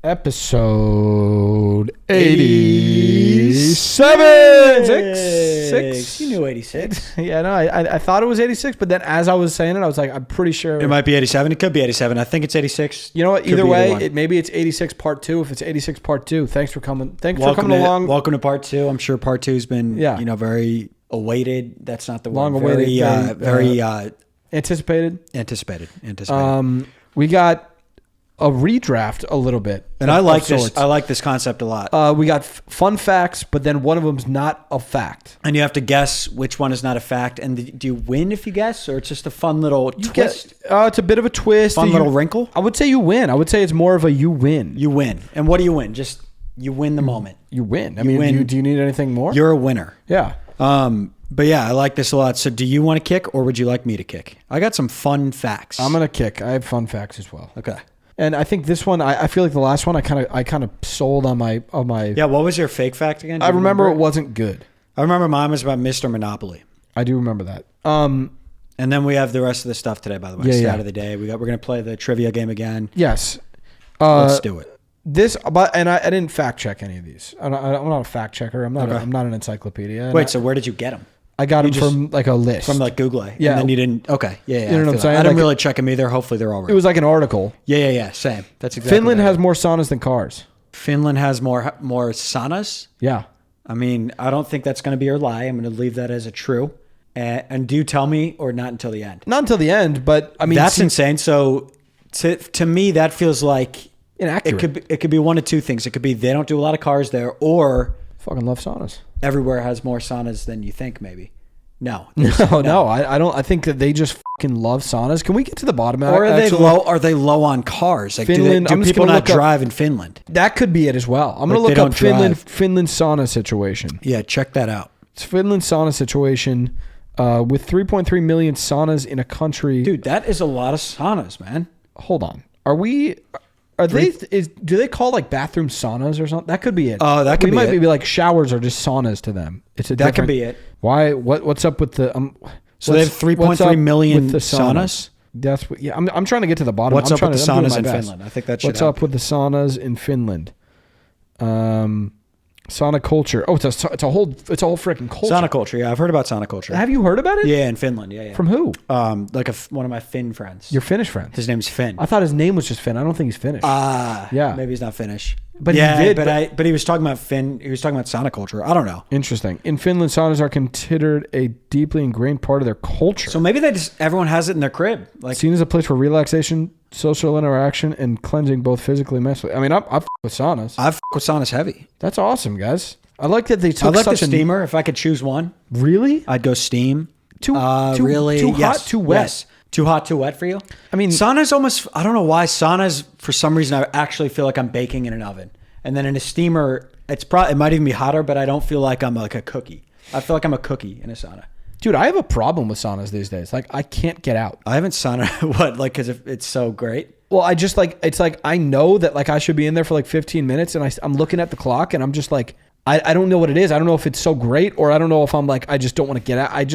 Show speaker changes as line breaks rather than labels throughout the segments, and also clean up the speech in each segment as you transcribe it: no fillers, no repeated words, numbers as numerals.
Episode 87. Six.
You knew 86.
Yeah, no, I thought it was 86, but then as I was saying it, I was like, I'm pretty sure.
It might be 87. It could be 87. I think it's 86.
You know what? Either way, maybe it's 86 part 2. If it's 86 part 2, thanks for coming. Thanks for coming along.
Welcome to part 2. I'm sure part 2's been, very awaited. That's not the word.
Long awaited.
Very
anticipated.
Anticipated.
We got a redraft a little bit.
And I like this. I like this concept a lot.
We got fun facts, but then one of them's not a fact.
And you have to guess which one is not a fact. And do you win if you guess, or it's just a fun little twist?
It's a bit of a twist.
Fun little wrinkle?
I would say you win. I would say it's more of a you win.
You win. And what do you win? Just you win the moment.
You win. Do you need anything more?
You're a winner.
Yeah.
But yeah, I like this a lot. So do you want to kick, or would you like me to kick? I got some fun facts.
I'm going to kick. I have fun facts as well.
Okay.
And I think this one, I feel like the last one, I kind of sold on my.
Yeah. What was your fake fact again?
I remember it wasn't good.
I remember mine was about Mr. Monopoly.
I do remember that.
And then we have the rest of the stuff today. By the way, Stat of the day. We're going to play the trivia game again.
Yes.
Let's do it.
I didn't fact check any of these. I'm not a fact checker. I'm not an encyclopedia.
Wait. So where did you get them?
I got them from like a list.
From like Google.
Yeah.
And then you didn't. Okay. Yeah.
You know what I'm saying?
I didn't really check them either. Hopefully they're all right.
It was like an article.
Yeah. Same. That's exactly.
Finland has more saunas than cars.
Finland has more saunas.
Yeah.
I mean, I don't think that's going to be your lie. I'm going to leave that as a true. And do tell me, or not until the end?
Not until the end, but I mean,
that's insane. So to me, that feels like
inaccurate.
It could be one of two things. It could be they don't do a lot of cars there, or
fucking love saunas.
Everywhere has more saunas than you think. Maybe. No.
I don't. I think that they just fucking love saunas. Can we get to the bottom of that?
Or are they low? Are they low on cars? Like,
Finland,
do people not drive in Finland?
That could be it as well. I'm going to look up Finland sauna situation.
Yeah, check that out.
It's Finland sauna situation with 3.3 million saunas in a country.
Dude, that is a lot of saunas, man.
Hold on. Do they call like bathroom saunas or something? That could be it.
Oh, that could be it.
Might be like showers are just saunas to them.
That could be it.
Why? What's up with the?
So they have 3.3 million saunas.
That's what. Yeah, I'm trying to get to the bottom.
What's up with the saunas in Finland? I think that should.
What's up with the saunas in Finland? Sauna culture. Oh, it's a whole freaking culture.
Sauna culture. Yeah, I've heard about sauna culture.
Have you heard about it?
Yeah, in Finland. Yeah.
From who?
Like one of my Finn friends.
Your Finnish friend.
His name's Finn.
I thought his name was just Finn. I don't think he's Finnish.
Yeah. Maybe he's not Finnish.
But
yeah,
he did.
But he was talking about Finn. He was talking about sauna culture. I don't know.
Interesting. In Finland, saunas are considered a deeply ingrained part of their culture.
So maybe everyone has it in their crib. Like
seen as a place for relaxation, social interaction, and cleansing both physically and mentally. I mean, I f with saunas.
I f with saunas heavy.
That's awesome, guys. I like that they took
such a steamer. If I could choose one,
really,
I'd go steam.
Too hot, too wet.
Yes. Too hot, too wet for you.
I mean,
saunas almost. I don't know why saunas. For some reason, I actually feel like I'm baking in an oven, and then in a steamer, it might even be hotter, but I don't feel like I'm like a cookie. I feel like I'm a cookie in a sauna.
Dude, I have a problem with saunas these days. Like, I can't get out.
I haven't sauna because it's so great.
Well, I just it's like I know that like I should be in there for like 15 minutes, and I'm looking at the clock, and I'm just like. I don't know what it is. I don't know if it's so great, or I don't know if I'm like I just don't want to get out. I'll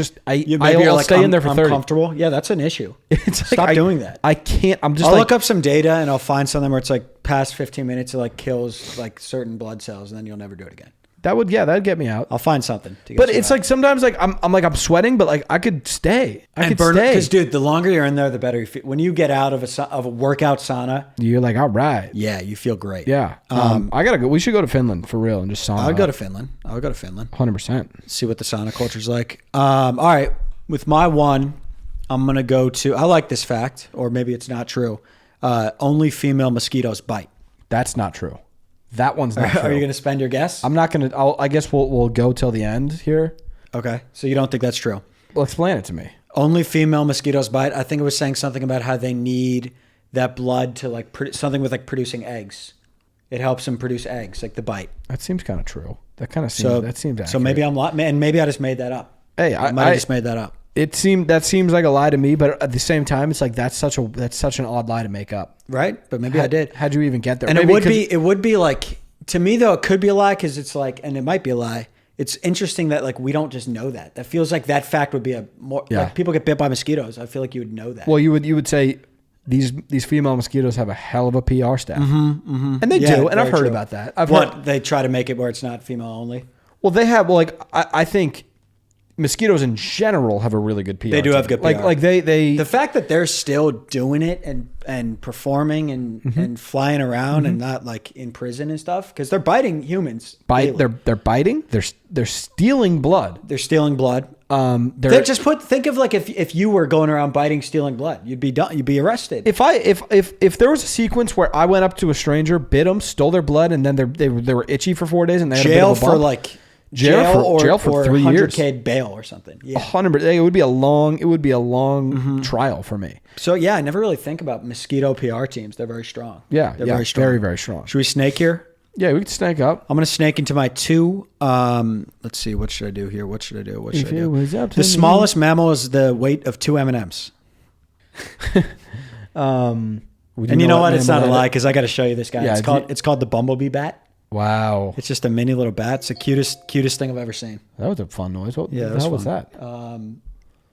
stay in there for 30.
I'm comfortable. Yeah, that's an issue. Stop doing that.
I can't.
I'll look up some data and I'll find something where it's like past 15 minutes it like kills like certain blood cells, and then you'll never do it again. That'd
get me out.
I'll find something.
But it's like sometimes like I'm sweating, but like I could stay. I could stay.
Because dude, the longer you're in there, the better you feel. When you get out of a workout sauna,
you're like, all right.
Yeah, you feel great.
Yeah. I gotta go. We should go to Finland for real and just sauna.
I'll go to Finland.
100%.
See what the sauna culture's like. All right. With my one, I'm gonna go to. I like this fact, or maybe it's not true. Only female mosquitoes bite.
That's not true. That one's not true.
Are you going to spend your guess?
I'm not going to. I guess we'll go till the end here.
Okay. So you don't think that's true?
Well, explain it to me.
Only female mosquitoes bite. I think it was saying something about how they need that blood to like something with like producing eggs. It helps them produce eggs, like the bite.
That seems kind of true. That kind of seems. That seems accurate.
So maybe maybe I just made that up.
Hey,
I might have just made that up.
That seems like a lie to me, but at the same time, it's like that's such an odd lie to make up,
right? But maybe I did.
How'd you even get there?
And it would be like to me though, it could be a lie because it's like, and it might be a lie. It's interesting that like we don't just know that. That feels like that fact would be like people get bit by mosquitoes. I feel like you would know that.
Well, you would say these female mosquitoes have a hell of a PR staff. And they
Yeah,
do, and I've
very
heard
true.
about that.
They try to make it where it's not female only?
Well, they have, like, I think mosquitoes in general have a really good PR.
They do have good PR.
Like they
The fact that they're still doing it and performing and flying around and not like in prison and stuff, because they're biting humans.
bite. They're biting. They're stealing blood.
They're stealing blood. Think of like if you were going around biting, stealing blood, you'd be done. You'd be arrested.
If there was a sequence where I went up to a stranger, bit them, stole their blood, and then they were itchy for 4 days, and they had
jail
a bit of a
for
bump,
like
jail for 3 years,
100K bail or something. Yeah.
100. It would be a long trial for me.
So yeah, I never really think about mosquito PR teams. They're very strong.
Yeah,
they're very strong.
very, very strong.
Should we snake here?
Yeah, we can snake up.
I'm gonna snake into my 2. Let's see. What should I do here? What should I do?
If it was up to
The
me.
smallest mammal is the weight of 2 M&Ms.
And
And you know what? It's not a lie because I got to show you this guy.
Yeah,
It's called the bumblebee bat.
Wow,
It's just a mini little bat. It's the cutest thing I've ever seen.
that was a fun noise. What
Yeah,
the hell was
fun.
that?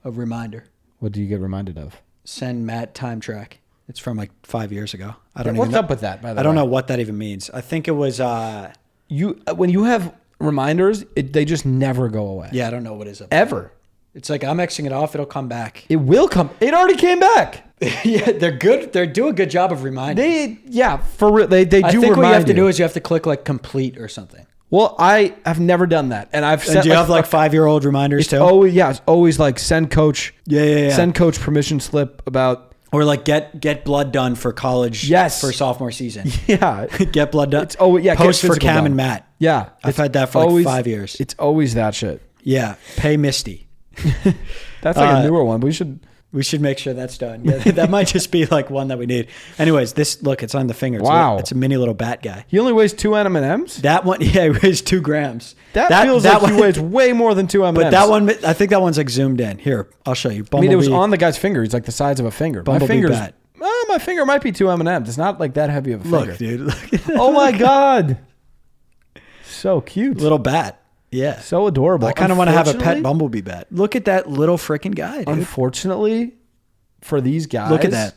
A reminder.
What do you get reminded of?
Send Matt time track. It's from like 5 years ago. I don't
What's
even know.
up with that? By the way,
I don't know what that even means. I think it was.
When you have reminders, they just never go away.
Yeah, I don't know what is up.
Ever.
It's like I'm Xing it off. It'll come back.
It will come. It already came back.
Yeah, they're good. They do a good job of reminding.
For real. They do.
I think
remind
what you have to do is you have to click like complete or something.
Well, I have never done that, and I've set.
And do you have like 5-year-old reminders
it's
too?
It's always like send coach.
Yeah.
Send coach permission slip about.
Or like get blood done for college.
Yes.
For sophomore season.
Yeah.
Get blood done.
Get
Post for
physical
Cam
done.
and Matt.
Yeah,
I've had that for like 5 years.
It's always that shit.
Yeah. Pay Misty.
That's like a newer one, but
we should make sure that's done. Yeah, that might just be like one that we need. Anyways, it's on the finger.
Wow.
It's a mini little bat guy.
He only weighs 2 M&Ms.
That one, yeah, it weighs 2 grams.
That feels like he weighs way more than 2 M&Ms.
But that one, I think that one's like zoomed in. Here, I'll show you.
I mean, it was on the guy's finger. He's like the size of a finger.
Bat.
My finger might be 2 M&Ms. It's not like that heavy of a finger.
Look, dude. Look at that.
Oh my god, so cute,
Little bat. Yeah.
so adorable.
I kind of want to have a pet bumblebee bat. Look at that little freaking guy, dude.
Unfortunately, for these guys,
Look at that.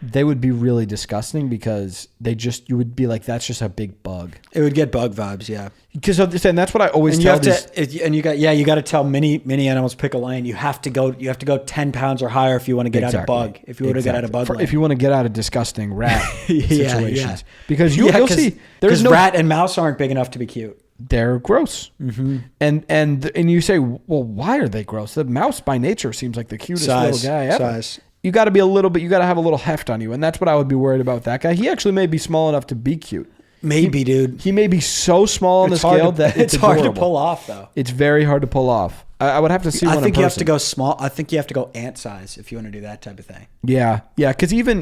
they would be really disgusting because you would be like, that's just a big bug.
It would get bug vibes, yeah.
Because and that's what I always
And
tell
you got to tell many animals pick a lane. You have to go 10 pounds or higher if you want to get out of bug. If you want to get out of bug lane.
If you want to get out of disgusling rat situations.
Yeah.
Because you'll see
because rat and mouse aren't big enough to be cute.
They're gross. And you say, well, why are they gross? The mouse by nature seems like the cutest little guy ever.
Size.
You got to be you got to have a little heft on you. And that's what I would be worried about with that guy. He actually may be small enough to be cute.
Maybe, dude.
He may be so small on the scale that
it's hard to pull off, though.
It's very hard to pull off. I would have to see one in person.
I think you have to go small. I think you have to go ant size if you want to do that type of thing.
Yeah. Because even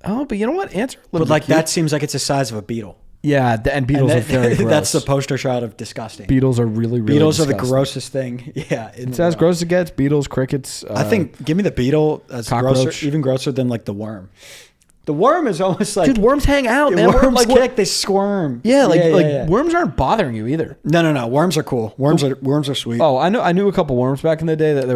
but you know what? Ants are a little
But like
bit cute.
that seems like it's the size of a beetle.
Yeah, and beetles are very gross.
That's the poster child of disgusting.
Beetles are really, really
Beetles
disgusting.
are the grossest thing. Yeah.
It's as gross as it gets. Beetles, crickets.
I think, give me the beetle as grosser, even grosser than like the worm. The worm is almost like...
Dude, worms hang out, man.
Worms kick, they squirm.
Yeah, worms aren't bothering you either.
No. Worms are cool. Worms are sweet.
Oh, I knew a couple worms back in the day that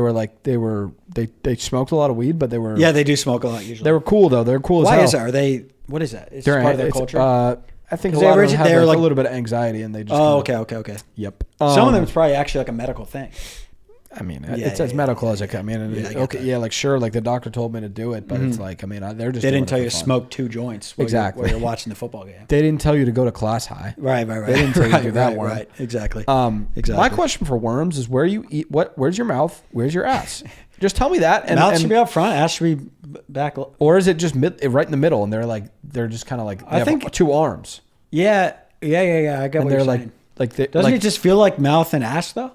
they smoked a lot of weed, but they were...
Yeah, they do smoke a lot usually.
They were cool, though. They're cool as hell.
Why is that? What is that? It's part of their culture?
I think a lot of them have a little bit of anxiety, and they just...
Okay.
Yep.
Some of them, it's probably actually like a medical thing.
I mean, it's as medical as it can. I mean, like the doctor told me to do it, but it's like, I mean, they're just...
They didn't tell you to smoke 2 joints while you're watching the football game.
They didn't tell you to go to class high.
Right.
They didn't tell you to do that worm.
Right, exactly.
My question for worms is where you eat, where's your mouth? Where's your ass? Just tell me that. And
mouth should be up front, ass should be back.
Or is it just right in the middle, and they're just kind of like, I think 2 arms.
Yeah. I get what you're saying. Doesn't it just feel like mouth and ass though?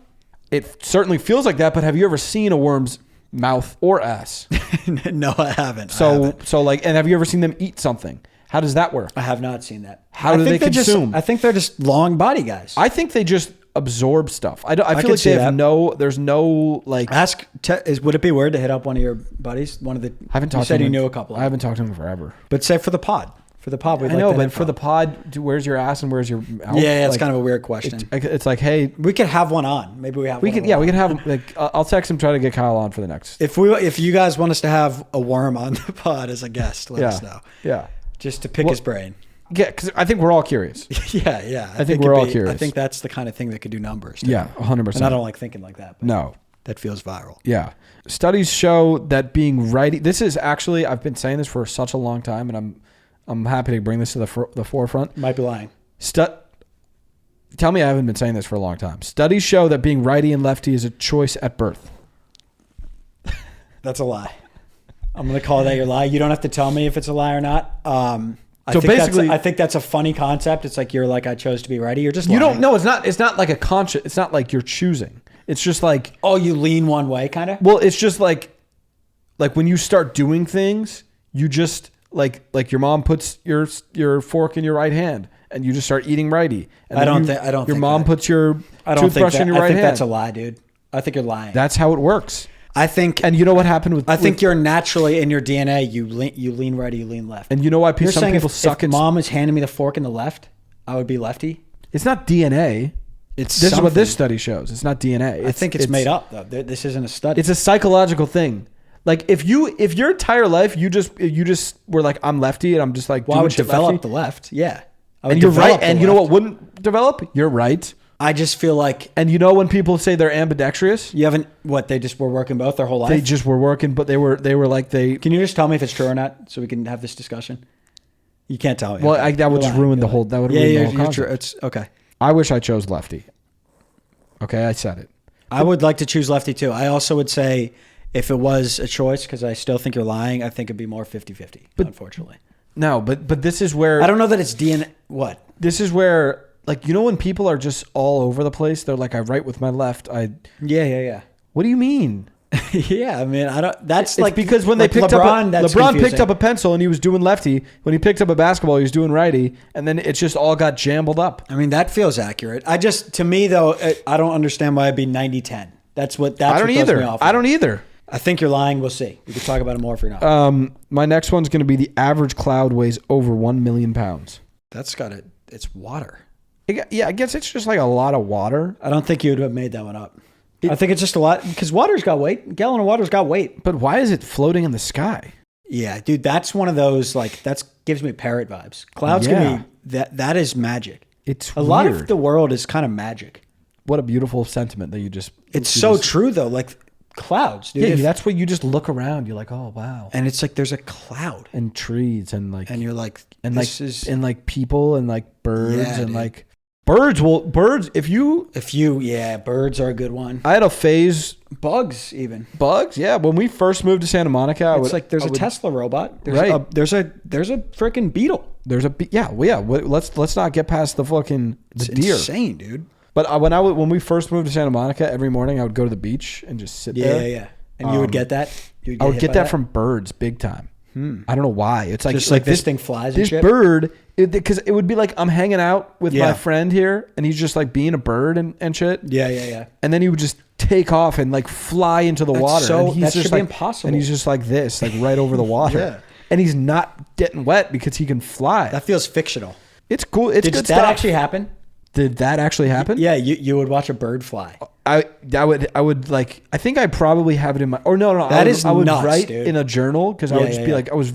It certainly feels like that, but have you ever seen a worm's mouth or ass?
No, I haven't.
So and have you ever seen them eat something? How does that work?
I have not seen that.
How do they consume?
I think they're just long body guys.
I think they just absorb stuff. I feel like they have there's no like...
Would it be weird to hit up one of your buddies? I haven't talked to him. You said you knew a couple.
I haven't talked to him forever.
But say for the pod. For the pod,
I know, but for the pod, where's your ass and where's your mouth?
Yeah, it's kind of a weird question.
It's like, hey,
we could have one on. Maybe we have.
We could have. Like, I'll text him, try to get Kyle on for the next.
If you guys want us to have a worm on the pod as a guest, let us know.
Yeah,
just to pick his brain.
Yeah, because I think we're all curious.
yeah.
I think we're all curious.
I think that's the kind of thing that could do numbers. Too.
Yeah, 100%.
And I don't like thinking like that. But
no,
that feels viral.
Yeah, studies show that being righty. This is actually, I've been saying this for such a long time, and I'm happy to bring this to the forefront.
Might be lying.
Tell me I haven't been saying this for a long time. Studies show that being righty and lefty is a choice at birth.
That's a lie. I'm going to call that your lie. You don't have to tell me if it's a lie or not. I think that's a funny concept. It's like you're like, I chose to be righty. You're just lying.
You don't know. It's not like a conscious. It's not like you're choosing. It's just like,
oh, you lean one way, kind of.
Well, it's just like when you start doing things, you just like your mom puts your fork in your right hand, and you just start eating righty. And
I don't think
your mom puts your toothbrush in your right hand. I think
that's a lie, dude. I think you're lying.
That's how it works.
I think,
and you know what happened with?
I think you're naturally in your DNA. You lean right, you lean left.
And you know why some people suck?
If mom is handing me the fork in the left, I would be lefty.
It's not DNA. This is what this study shows. It's not DNA.
I think it's made up though. This isn't a study.
It's a psychological thing. Like if your entire life you just were like, I'm lefty, and I'm just like,
well, I would develop the left. Yeah,
and you're right. And you know what wouldn't develop? You're right.
I just feel like,
and you know when people say they're ambidextrous,
you haven't. What, they just were working both their whole life.
They just were working, but they were like they.
Can you just tell me if it's true or not, so we can have this discussion? You can't tell me.
Well, that would just ruin the whole. That would ruin the whole concept.
True. It's okay.
I wish I chose lefty. Okay, I said it.
I would like to choose lefty too. I also would say if it was a choice, because I still think you're lying, I think it'd be more 50-50, unfortunately.
No, but this is where.
I don't know that it's DNA. What?
This is where. Like, you know when people are just all over the place? They're like, I write with my left.
Yeah.
What do you mean?
Yeah, I mean, I don't. That's
it's because when they picked LeBron picked up a pencil and he was doing lefty. When he picked up a basketball, he was doing righty, and then it just all got jambled up.
I mean, that feels accurate. To me though, I don't understand why it'd be 90-10. That's what
throws me off. I don't either.
I think you're lying. We'll see. We can talk about it more if you're not.
My next one's going to be the average cloud weighs over 1 million pounds.
That's got it. It's water.
Yeah, I guess it's just like a lot of water.
I don't think you would have made that one up. I think it's just a lot because water's got weight. A gallon of water's got weight.
But why is it floating in the sky?
Yeah, dude, that's one of those that gives me parrot vibes. Clouds can be that is magic.
It's
a lot of the world is kind of magic.
What a beautiful sentiment that you just.
It's so true though. Like clouds, dude.
Yeah, that's what you just look around. You're like, oh wow.
And it's like there's a cloud
and trees and like,
and you're like,
and like people and like birds and like. Birds,
birds are a good one.
I had a phase.
Bugs, even.
Bugs, yeah. When we first moved to Santa Monica,
there's a Tesla robot. There's a freaking beetle.
Let's not get past the fucking deer.
Insane, dude.
But when we first moved to Santa Monica, every morning I would go to the beach and just sit there.
Yeah. And you would get that?
I would get that from birds big time. I don't know why. It's like
just like this thing flies.
This bird, because it would be like I'm hanging out with my friend here, and he's just like being a bird and shit.
Yeah.
And then he would just take off and like fly into the water.
So
and
that should be impossible.
And he's just like this, like right over the water.
Yeah.
And he's not getting wet because he can fly.
That feels fictional.
It's cool. It's good stuff.
Did that actually happen?
Did that actually happen?
Yeah, you would watch a bird fly.
I would like. I think I probably have it in my. Or no. I would
nuts,
write
dude.
in a journal because I would just be like, I was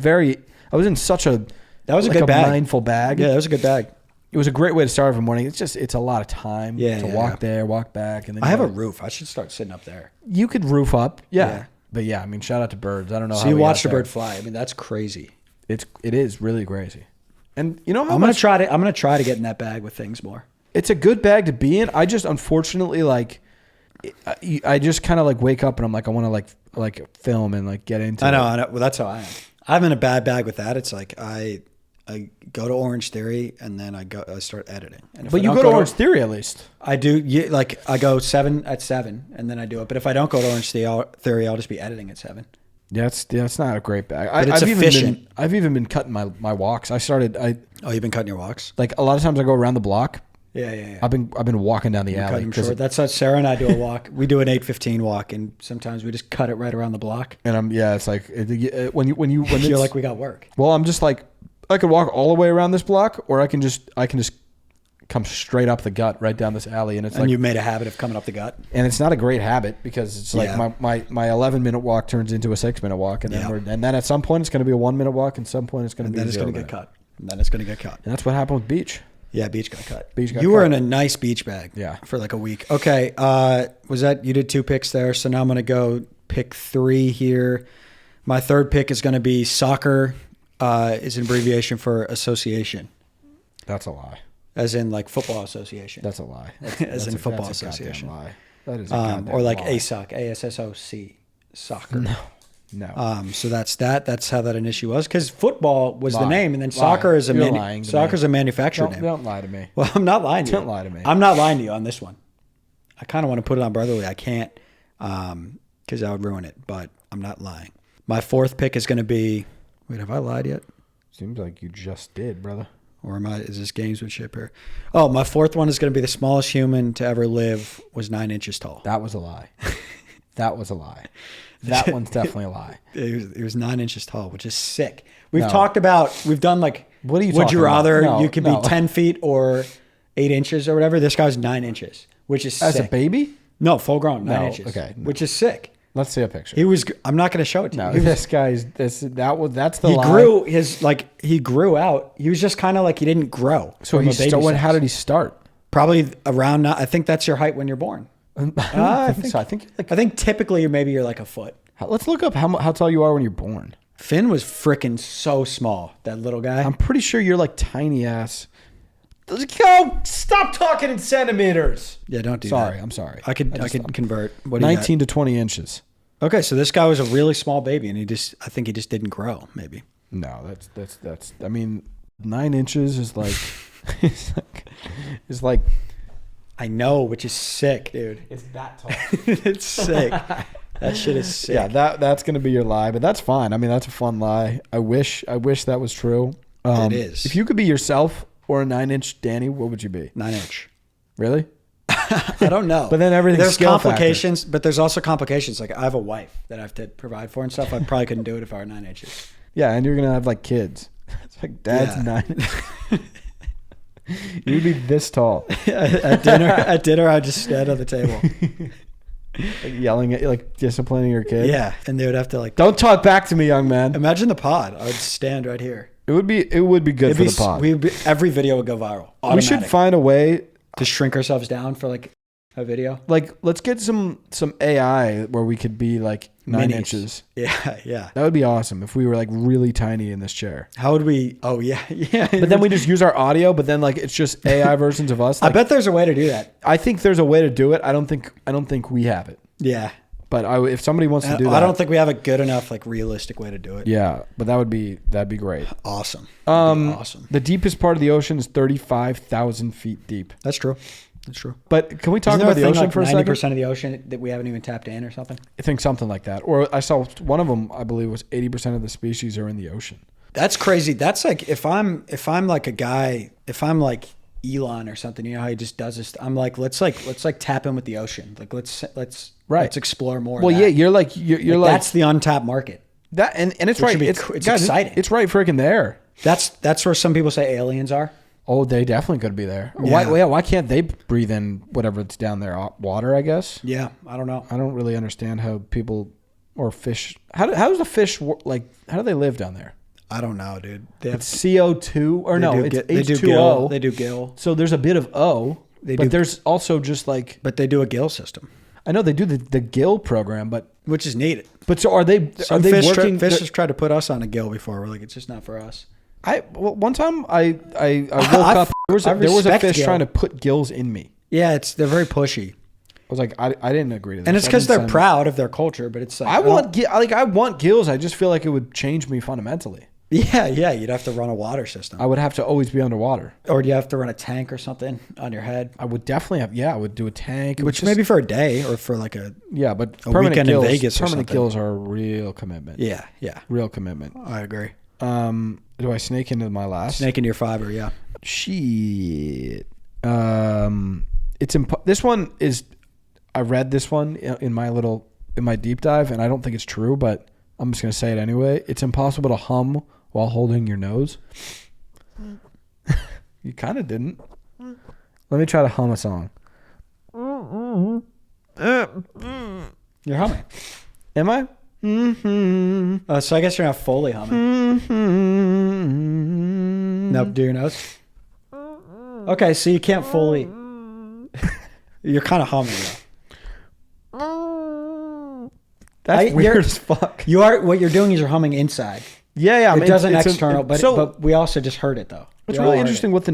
in such a.
That was a good bag.
Mindful bag.
Yeah, that was a good bag.
It was a great way to start every morning. It's a lot of time to walk there, walk back, and then
I have a roof. I should start sitting up there.
You could roof up, yeah. But yeah, I mean, shout out to birds. I don't know.
So you watched a bird fly. I mean, that's crazy.
It is really crazy. And you know how
I'm gonna try to get in that bag with things more.
It's a good bag to be in. I just unfortunately I just kind of like wake up and I'm like I want to like film and like get into.
I know. Well, that's how I am. I'm in a bad bag with that. It's like I go to Orange Theory and then I start editing.
But you go to Orange Theory at least.
I do. Like I go at 7 and then I do it. But if I don't go to Orange Theory, I'll just be editing at 7.
Yeah, it's not a great bag.
But it's efficient.
I've even been cutting my walks.
You've been cutting your walks?
Like a lot of times I go around the block.
Yeah.
I've been walking down the alley.
That's how Sarah and I do a walk. We do an 8:15 walk, and sometimes we just cut it right around the block.
And it's like when you
feel like we got work.
Well, I'm just like I could walk all the way around this block, or I can just come straight up the gut right down this alley, and
you made a habit of coming up the gut.
And it's not a great habit because it's like my 11-minute walk turns into a 6-minute walk, and then at some point it's going to be a 1-minute walk, and some point it's going to be
then it's going to get cut. And then it's going to get cut.
And that's what happened with Beach.
Yeah, Beach got cut.
You
were in a nice beach bag.
Yeah.
For like a week. Okay. You did 2 picks there, so now I'm going to go pick 3 here. My third pick is going to be soccer. Is an abbreviation for association.
That's a lie.
As in like football association.
That's a lie.
As in football association.
Lie. That is a goddamn
or like
lie.
ASOC, ASSOC, soccer.
No.
So that's that. That's how that initially was, because football was the name, and then soccer is a manufacturer name.
Don't lie to me.
Well, I'm not lying to you.
Don't lie to me.
I'm not lying to you on this one. I kind of want to put it on Brotherly. I can't, because I would ruin it. But I'm not lying. My fourth pick is going to be. Wait, have I lied yet?
Seems like you just did, brother.
Or is this gamesmanship here? Oh, my fourth one is going to be the smallest human to ever live was 9 inches tall.
That was a lie. That was a lie. That one's definitely a lie.
It was 9 inches tall, which is sick. We've done like,
what are you
would you rather
about?
you could be 10 feet or 8 inches or whatever? This guy's 9 inches, which is sick.
As a baby?
No, full grown, 9 inches.
Okay.
Which is sick.
Let's see a picture.
I'm not going to show it to you.
That's the lie.
He grew out. He was just kind of like, he didn't grow.
So how did he start?
Probably around, I think that's your height when you're born.
I think so. I
think typically you're like a foot.
Let's look up how tall you are when you're born.
Finn was freaking so small, that little guy.
I'm pretty sure you're like tiny ass. Go! Stop talking in centimeters.
Yeah, don't do that.
I'm sorry.
I could convert. What
19 to 20 inches.
Okay, so this guy was a really small baby, and I think he just didn't grow. Maybe.
No, that's. I mean, 9 inches is like, it's like.
I know, which is sick, dude.
It's that tall.
It's sick. That shit is sick.
Yeah, that's gonna be your lie, but that's fine. I mean, that's a fun lie. I wish that was true.
It is.
If you could be yourself or a 9-inch Danny, what would you be?
9-inch.
Really?
I don't know.
But then
there's complications, factor. But there's also complications. Like I have a wife that I have to provide for and stuff. I probably couldn't do it if I were 9 inches.
Yeah, and you're gonna have like kids. It's like dad's 9 inches. You'd be this tall.
At dinner, I'd just stand on the table.
Like yelling at you, like disciplining your kid.
Yeah, and they would have to like.
Don't talk back to me, young man.
Imagine the pod. I would stand right here.
It would be good for the pod.
Every video would go viral.
We should find a way
to shrink ourselves down for like a video.
Like, let's get some AI where we could be like 9 inches.
Yeah.
That would be awesome if we were like really tiny in this chair.
How would we? Oh yeah.
But then we just use our audio. But then like it's just AI versions of us. Like,
I bet there's a way to do that.
I think there's a way to do it. I don't think we have it.
Yeah.
But if somebody wants to do that,
I don't think we have a good enough like realistic way to do it.
Yeah, but that'd be great.
Awesome.
Awesome. The deepest part of the ocean is 35,000 feet deep.
That's true.
But can we talk about the ocean for a second?
90% of the ocean that we haven't even tapped in or something?
I think something like that. Or I saw one of them, I believe, was 80% of the species are in the ocean.
That's crazy. That's like if I'm like a guy, if I'm like Elon or something, you know how he just does this. I'm like, let's tap in with the ocean. Like let's explore more.
Well, yeah, you're like
that's the untapped market.
That and it's right. It's
exciting.
It's right freaking there.
That's where some people say aliens are.
Oh, they definitely could be there. Yeah. Why can't they breathe in whatever it's down there? Water, I guess.
Yeah, I don't know.
I don't really understand how people or fish. How does a fish like? How do they live down there?
I don't know, dude.
It's CO2 or no? It's
H2O. They do gill.
So there's a bit of O, but there's also just like.
But they do a gill system.
I know they do the gill program, but
which is needed.
But so are they?
Some fish working? Fish has tried to put us on a gill before. We're like, it's just not for us.
One time I woke up. There was a fish trying to put gills in me.
Yeah, they're very pushy.
I was like, I didn't agree to this.
And it's because they're proud of their culture, but it's like
I want gills. I just feel like it would change me fundamentally.
Yeah, you'd have to run a water system.
I would have to always be underwater.
Or do you have to run a tank or something on your head?
I would definitely have. Yeah, I would do a tank,
which maybe for a day or for like a
but
a weekend
gills,
in Vegas.
Permanent gills are a real commitment.
Yeah,
real commitment.
I agree.
Do I snake into my last?
Snake into your fiver, yeah.
Shit. This one is. I read this one in my deep dive, and I don't think it's true, but I'm just gonna say it anyway. It's impossible to hum while holding your nose. You kind of didn't. Let me try to hum a song.
You're humming.
Am I? Mm-hmm.
So I guess you're not fully humming.
Mm-hmm.
No, do your nose. Okay, so you can't fully. You're kind of humming though.
That's weird as fuck.
You are. What you're doing is you're humming inside.
Yeah.
It doesn't external, but we also just heard it though.
It's really interesting what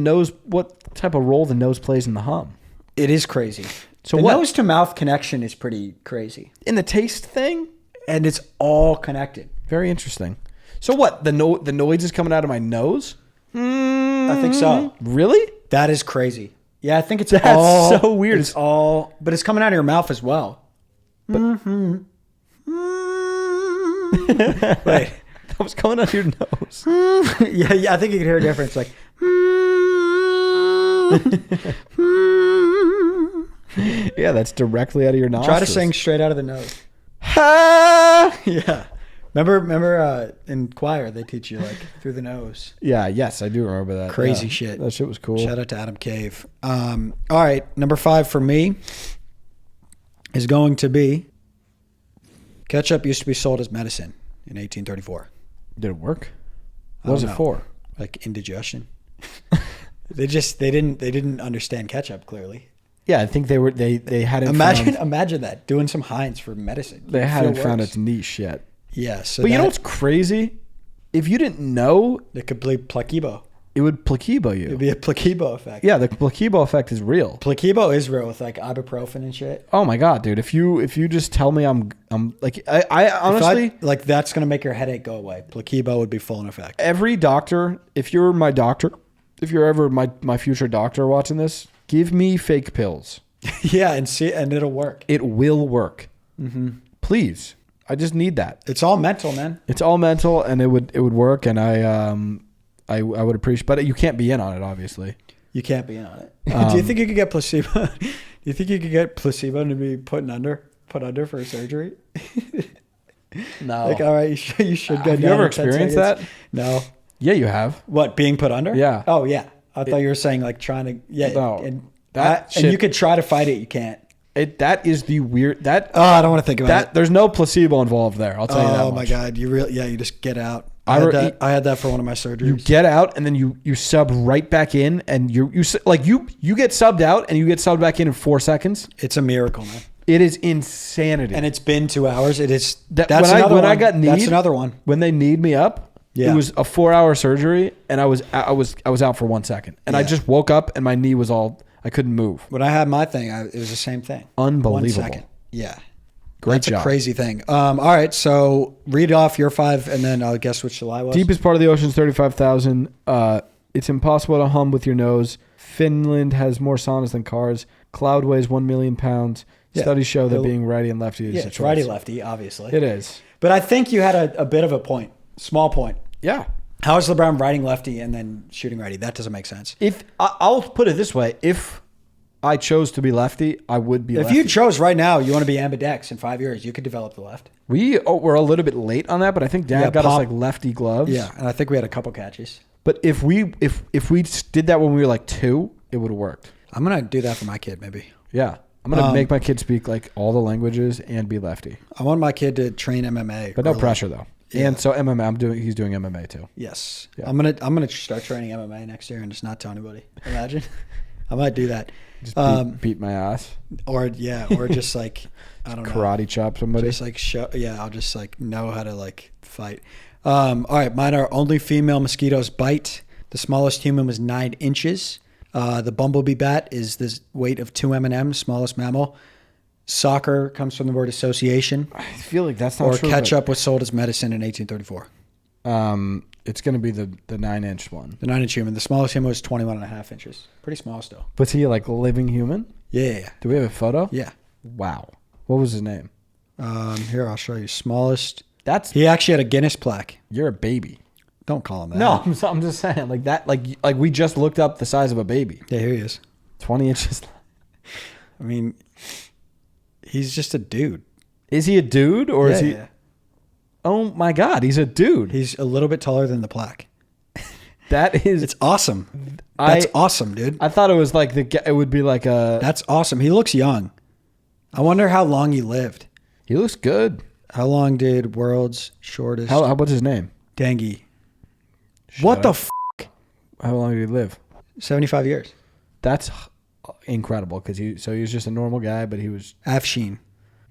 type of role the nose plays in the hum.
It is crazy.
So
the nose to mouth connection is pretty crazy.
In the taste thing?
And it's all connected.
Very interesting. So what? The noise is coming out of my nose?
I think so.
Really?
That is crazy. Yeah, I think
That's so weird.
It's all, but it's coming out of your mouth as well.
But, wait, that was coming out of your nose.
yeah, I think you can hear a difference. Like,
yeah, that's directly out of your nostrils.
Try to sing straight out of the nose. Yeah. Remember in choir, they teach you like through the nose.
Yeah, yes, I do remember that.
Crazy shit.
That shit was cool.
Shout out to Adam Cave. All right, number 5 for me is going to be ketchup used to be sold as medicine in 1834.
Did it work? What was it for?
Like indigestion. They didn't understand ketchup clearly.
Yeah, I think they hadn't
imagine that doing some Heinz for medicine.
They hadn't found its niche yet.
Yeah,
but you know what's crazy? If you didn't know,
it could be placebo.
It would placebo you.
It'd be a placebo effect.
Yeah, the placebo effect is real.
Placebo is real with like ibuprofen and shit.
Oh my god, dude! If you just tell me I'm like I honestly
like that's gonna make your headache go away. Placebo would be full in effect.
Every doctor, if you're my doctor, if you're ever my future doctor watching this, give me fake pills.
Yeah, and it'll work.
It will work.
Mm-hmm.
Please, I just need that.
It's all mental, man.
It's all mental, and it would work, and I would appreciate, but you can't be in on it, obviously.
You can't be in on it. Do you think you could get placebo? Do you think you could get placebo to be put under for a surgery?
No.
Like, all right, you should go.
Have you ever experienced that?
No.
Yeah, you have.
What, being put under?
Yeah.
Oh, yeah. I thought you were saying like trying to. Yeah.
No.
And you could try to fight it. You can't.
That is the weird. That.
Oh, I don't want to think about it.
There's no placebo involved there. I'll tell you that.
Oh my god, you just get out. I had that for one of my surgeries.
You get out and then you sub right back in, and you get subbed out and you get subbed back in 4 seconds.
It's a miracle, man.
It is insanity.
And it's been 2 hours. It is.
That's another one. When they kneed me up,
yeah.
It was a 4-hour surgery, and I was out for 1 second, and I just woke up and my knee was all. I couldn't move.
When I had my thing, it was the same thing.
Unbelievable.
1 second. Yeah.
Great job.
That's a crazy thing. All right, so read off your 5, and then I'll guess which July was.
Deepest part of the ocean is 35,000. It's impossible to hum with your nose. Finland has more saunas than cars. Cloud weighs 1 million pounds. Yeah. Studies show that being righty and lefty is a choice.
It's righty-lefty, obviously.
It is.
But I think you had a bit of a point. Small point.
Yeah.
How is LeBron riding lefty and then shooting righty? That doesn't make sense.
I'll put it this way. If I chose to be lefty, I would be lefty.
If you chose right now, you want to be ambidex in 5 years, you could develop the left.
We're a little bit late on that, but I think Dad got us like lefty gloves.
Yeah, and I think we had a couple catches.
But if we did that when we were like 2, it would have worked.
I'm going to do that for my kid maybe.
Yeah. I'm going to make my kid speak like all the languages and be lefty.
I want my kid to train MMA.
But no pressure though. Yeah. And so MMA, he's doing MMA too.
Yes. Yeah. I'm gonna start training MMA next year and just not tell anybody. Imagine. I might do that.
Just beat my ass.
Or just like I don't know.
Karate chop somebody.
Just like I'll just like know how to like fight. All right, mine are only female mosquitoes bite. The smallest human was 9 inches. The bumblebee bat is the weight of 2 M&Ms, smallest mammal. Soccer comes from the word association.
I feel like that's not true.
Or ketchup was sold as medicine in 1834.
It's going to be the 9-inch one.
The 9-inch human. The smallest human was 21.5 inches. Pretty small still.
Was he like a living human?
Yeah.
Do we have a photo?
Yeah.
Wow. What was his name?
Here, I'll show you. Smallest.
He
actually had a Guinness plaque.
You're a baby.
Don't call him that.
No, I'm just saying like that. Like we just looked up the size of a baby.
Yeah, here he is.
20 inches.
I mean, he's just a dude.
Is he a dude or is he? Yeah. Oh my God, he's a dude.
He's a little bit taller than the plaque. It's awesome. That's awesome, dude.
I thought it was like it would be like a.
That's awesome. He looks young. I wonder how long he lived.
He looks good.
How long did world's shortest?
What's his name?
Dengue. What the
How long did he live?
75 years.
That's incredible because he was just a normal guy, but he was
Afshin.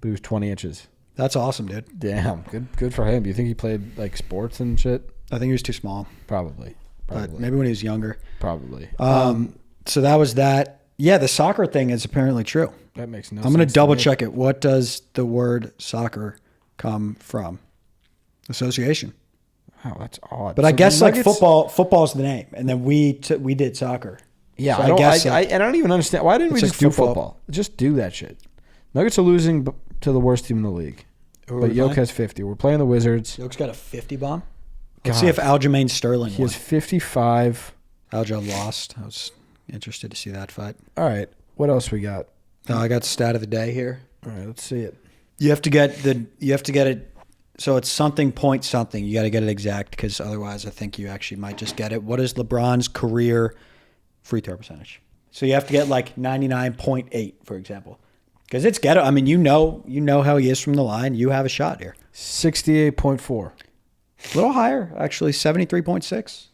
But he was 20 inches.
That's awesome, dude.
Damn, good for him. Do you think he played like sports and shit?
I think he was too small.
Probably.
But maybe when he was younger.
Probably.
So that was that. Yeah, the soccer thing is apparently true.
That makes no sense.
I'm going to double check it. What does the word soccer come from? Association.
Wow, that's odd.
But I guess like football's the name, and then we did soccer.
Yeah, so I don't even understand. Why didn't we just do football? Just do that shit. Nuggets are losing to the worst team in the league. But Yoke has 50. We're playing the Wizards.
Yoke's got a 50 bomb. Let's see if Aljamain Sterling
He has 55.
Alja lost. I was interested to see that fight.
All right. What else we got?
I got stat of the day here.
All right, let's see it.
You have to get it. So it's something point something. You got to get it exact because otherwise I think you actually might just get it. What is LeBron's career free throw percentage? So you have to get like 99.8, for example. Because it's ghetto. I mean, you know how he is from the line. You have a shot here.
68.4.
A little higher, actually, 73.6.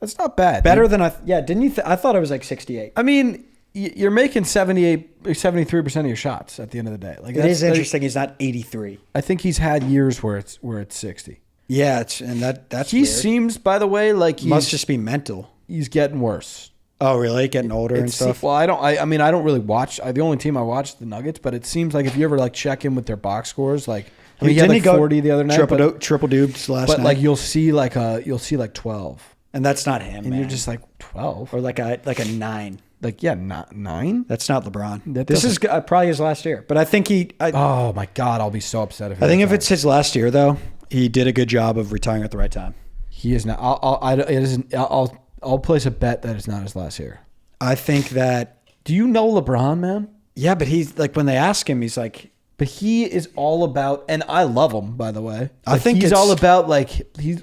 That's not bad.
Better than didn't you? I thought it was like 68.
I mean, you're making 73% of your shots at the end of the day. Like
it is interesting. He's not 83.
I think he's had years where it's 60.
Yeah, that's
he
weird.
Seems, by the way, like he
must just be mental.
He's getting worse.
Oh, really? Getting older and stuff?
Well, I don't really watch. The only team I watch is the Nuggets, but it seems like if you ever like check in with their box scores, like I mean, he had like 40 the other night,
triple dubes last night.
But like you'll see like 12,
and that's not him.
And
man.
You're just like 12
or like a 9.
Like not 9.
That's not LeBron. This is probably his last year, but I think
oh my God, I'll be so upset if.
I think if it's his last year though, he did a good job of retiring at the right time.
He is not. I'll place a bet that it's not his last year.
I think that.
Do you know LeBron, man?
Yeah, but he's like when they ask him, he's like.
But he is all about, and I love him, by the way.
I think
he's all about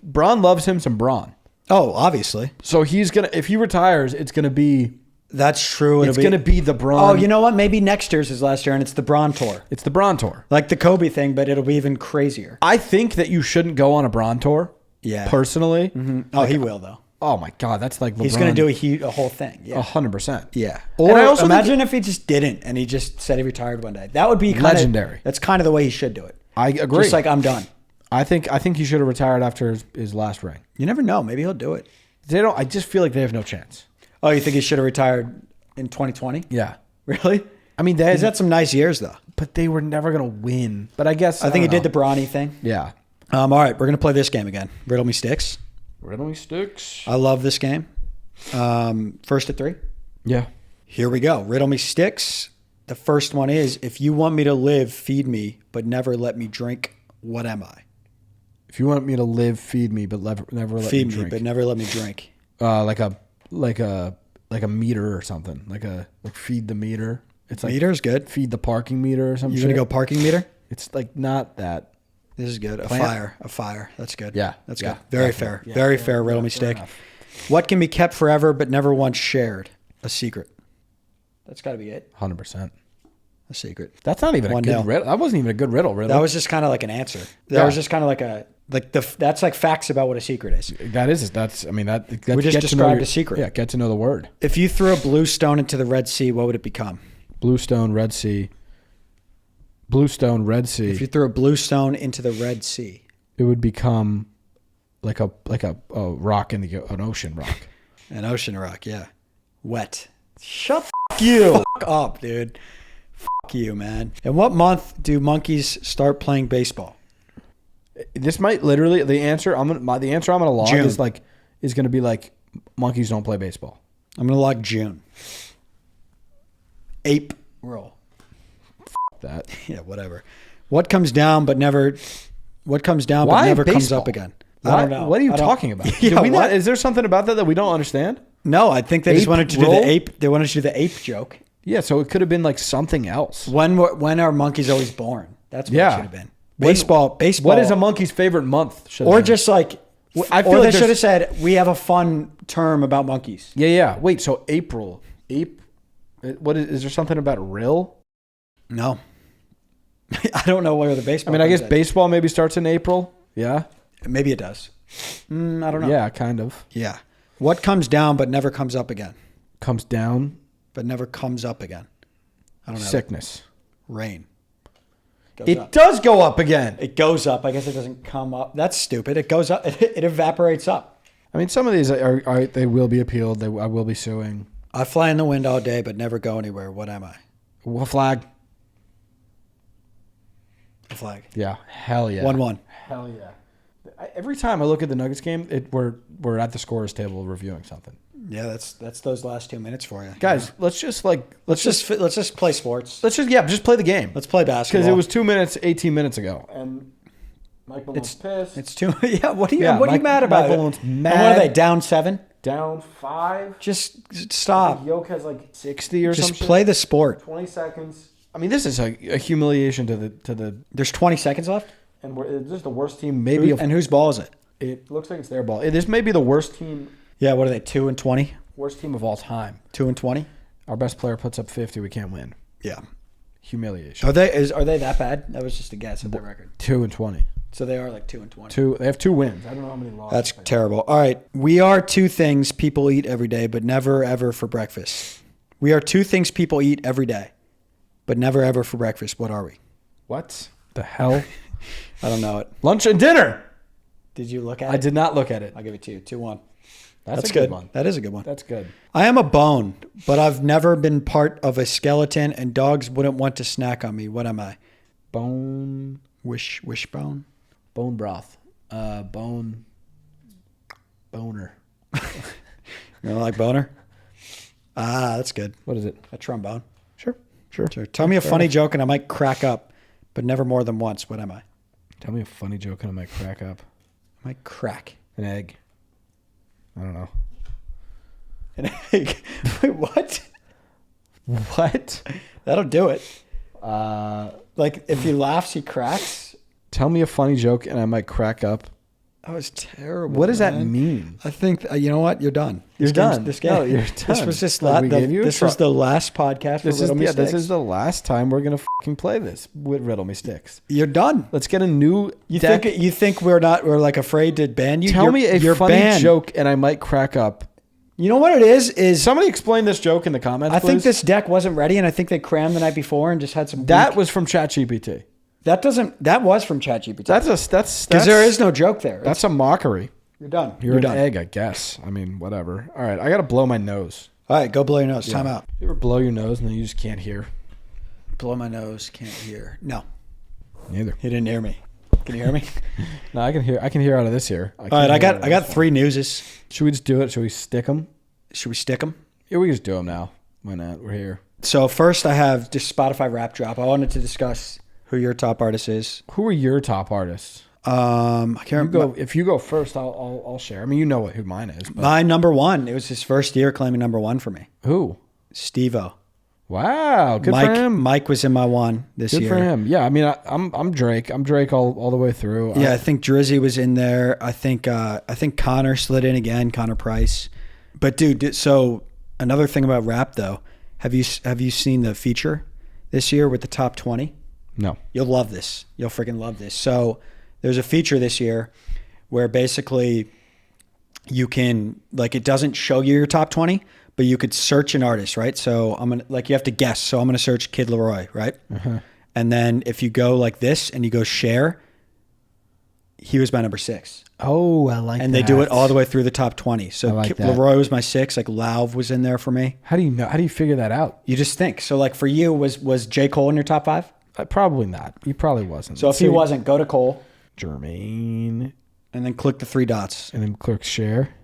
Bron loves him some Bron.
Oh, obviously.
So he's gonna, if he retires, it's gonna be.
That's true.
It's gonna be the Bron.
Oh, you know what? Maybe next year's his last year, and it's the Bron tour.
It's the Bron tour,
like the Kobe thing, but it'll be even crazier.
I think that you shouldn't go on a Bron tour.
Yeah.
Personally.
Mm-hmm. Oh, he will though.
Oh my God, that's like LeBron.
He's going to do a whole thing. Yeah,
100%.
Yeah.
Or
I also imagine if he just didn't and he just said he retired one day. That would be
legendary.
That's kind of the way he should do it.
I agree.
Just like I'm done.
I think he should have retired after his last ring.
You never know. Maybe he'll do it.
They don't. I just feel like they have no chance.
Oh, you think he should have retired in 2020?
Yeah.
Really?
I mean,
he's had some nice years though.
But they were never going to win. But I guess
I think he did the Bronny thing.
Yeah.
All right, we're going to play this game again. Riddle Me Sticks.
Riddle Me Sticks.
I love this game. First at 3?
Yeah.
Here we go. Riddle Me Sticks. The first one is, if you want me to live, feed me, but never let me drink, what am I?
If you want me to live, feed me, but never let me drink.
Feed me, but never let me drink.
Like a meter or something. Like feed the meter. It's like
meter's good.
Feed the parking meter or something.
You're going to go parking meter?
It's like not that.
This is good. A fire. That's good.
Yeah.
That's good. Very fair. Yeah, very fair. Riddle Me Stick. What can be kept forever but never once shared? A secret. That's got to be it.
100%.
A secret.
That's not even a good riddle. That wasn't even a good riddle, really.
That was just kind of like an answer. That was just kind of like that's like facts about what a secret is.
That's
we just described a secret.
Yeah, get to know the word.
If you threw a blue stone into the Red Sea, what would it become?
Blue stone, Red Sea. Blue stone, Red Sea.
If you threw a blue stone into the Red Sea,
it would become like a rock in an ocean rock.
An ocean rock, yeah. Wet. Shut you. Fuck up, dude. Fuck you, man. In what month do monkeys start playing baseball?
This might literally the answer I'm gonna log
June.
is gonna be like monkeys don't play baseball.
I'm gonna log June. Ape roll.
That.
Yeah, whatever. What comes down but never comes up again? I don't know.
What are you talking about?
Yeah,
is there something about that we don't understand?
No, I think they just wanted to do the ape. They wanted to do the ape joke.
Yeah, so it could have been like something else.
When are monkeys always born? That's what it should have been. Baseball.
What is a monkey's favorite month?
Or just like
I feel
or
like
they should have said, we have a fun term about monkeys.
Yeah. Wait, so April. What is there something about Rill?
No. I don't know where the baseball
I guess baseball maybe starts in April. Yeah.
Maybe it does. I don't know.
Yeah, kind of.
Yeah. What comes down but never comes up again?
Comes down.
But never comes up again. I don't know.
Sickness.
Rain.
It does go up again.
It goes up. I guess it doesn't come up. That's stupid. It goes up. It evaporates up.
Some of these are they will be appealed. I will be suing.
I fly in the wind all day but never go anywhere. What am I?
A flag.
A flag.
Yeah. Hell yeah.
1-1.
Hell yeah. Every time I look at the Nuggets game, we're at the scorer's table reviewing something.
Yeah, that's those last 2 minutes for you,
guys. Let's just
play sports.
Let's just play the game.
Let's play basketball
because it was 2 minutes, 18 minutes ago, and Mike Malone's pissed.
It's too. Yeah, what are you mad about?
Mike Malone's mad.
And what are they down 7?
Down 5.
Just stop.
Yoke has like 60 or something.
Just play the sport.
20 seconds. This is a humiliation to the.
There's 20 seconds left,
and this is the worst team. Maybe.
And whose ball is it?
It looks like it's their ball. This may be the worst team.
Yeah, what are they? 2-20.
Worst team of all time.
2-20.
Our best player puts up 50. We can't win.
Yeah.
Humiliation.
Are they that bad? That was just a guess at their record.
2-20.
So they are like 2-20.
They have 2 wins. I don't know how many losses.
That's terrible. All right. We are 2 things people eat every day, but never ever for breakfast. We are 2 things people eat every day, but never ever for breakfast. What are we?
What the hell?
I don't know it.
Lunch and dinner.
Did you look at it?
I did not look at it.
I'll give it to you. 2-1.
That's a good one.
That is a good one.
That's good.
I am a bone, but I've never been part of a skeleton, and dogs wouldn't want to snack on me. What am I?
Bone.
Wishbone.
Bone broth. Boner.
You don't like boner? That's good.
What is it?
A trombone.
Sure.
Tell me a funny joke and I might crack up, but never more than once. What am I?
Tell me a funny joke and I might crack up.
I might crack.
An egg. I don't know.
An egg? Wait, what?
What?
That'll do it. Like if he laughs, he cracks.
Tell me a funny joke and I might crack up.
That was terrible.
What does that mean?
I think you know what? You're done.
You're done.
This game.
No, you're done.
This was just
was
the last podcast.
This
for Riddle Me Sticks.
This is the last time we're gonna fucking play this with Riddle Me Sticks.
You're done.
Let's get a new.
You think we're like afraid to ban you?
Tell me a funny joke and I might crack up.
You know what it is
somebody explain this joke in the comments.
I think this deck wasn't ready, and I think they crammed the night before and just had some.
That was from ChatGPT.
That was from ChatGPT.
That's
because there is no joke there.
That's a mockery.
You're done.
You're an
done.
egg, I guess. Whatever. All right, I gotta blow my nose.
All right, go blow your nose. Time out.
You ever blow your nose and then you just can't hear?
Blow my nose, can't hear. No,
neither.
He didn't hear me. Can you hear me?
No, I can hear. I can hear out of this ear.
All right, I got 3 newses.
Should we just do it? Should we stick them?
Should we stick them?
Yeah, we can just do them now. Why not? We're here.
So first, I have just Spotify rap drop. I wanted to discuss who your top artist is.
Who are your top artists?
I can't remember.
If you go first, I'll share. Who mine is. But.
My number 1. It was his first year claiming number 1 for me.
Who?
Steve-O.
Wow, good for him.
Mike was in my 1 this year.
Good for him. Yeah, I'm Drake. I'm Drake all the way through.
Yeah, I think Drizzy was in there. I think Connor slid in again. Connor Price. But dude, so another thing about rap though, have you seen the feature this year with the top 20?
No.
You'll love this. You'll freaking love this. So there's a feature this year where basically you can, like, it doesn't show you your top 20, but you could search an artist, right? So you have to guess. So I'm going to search Kid Laroi, right?
Uh-huh.
And then if you go like this and you go share, he was my number 6.
Oh, I like that.
And they do it all the way through the top 20. So
like
Laroi was my 6. Like Lauv was in there for me.
How do you know? How do you figure that out?
You just think. So like for you, was J. Cole in your top 5?
Probably not. He probably wasn't.
So if he wasn't, go to Cole.
Jermaine.
And then click the 3 dots.
And then click share.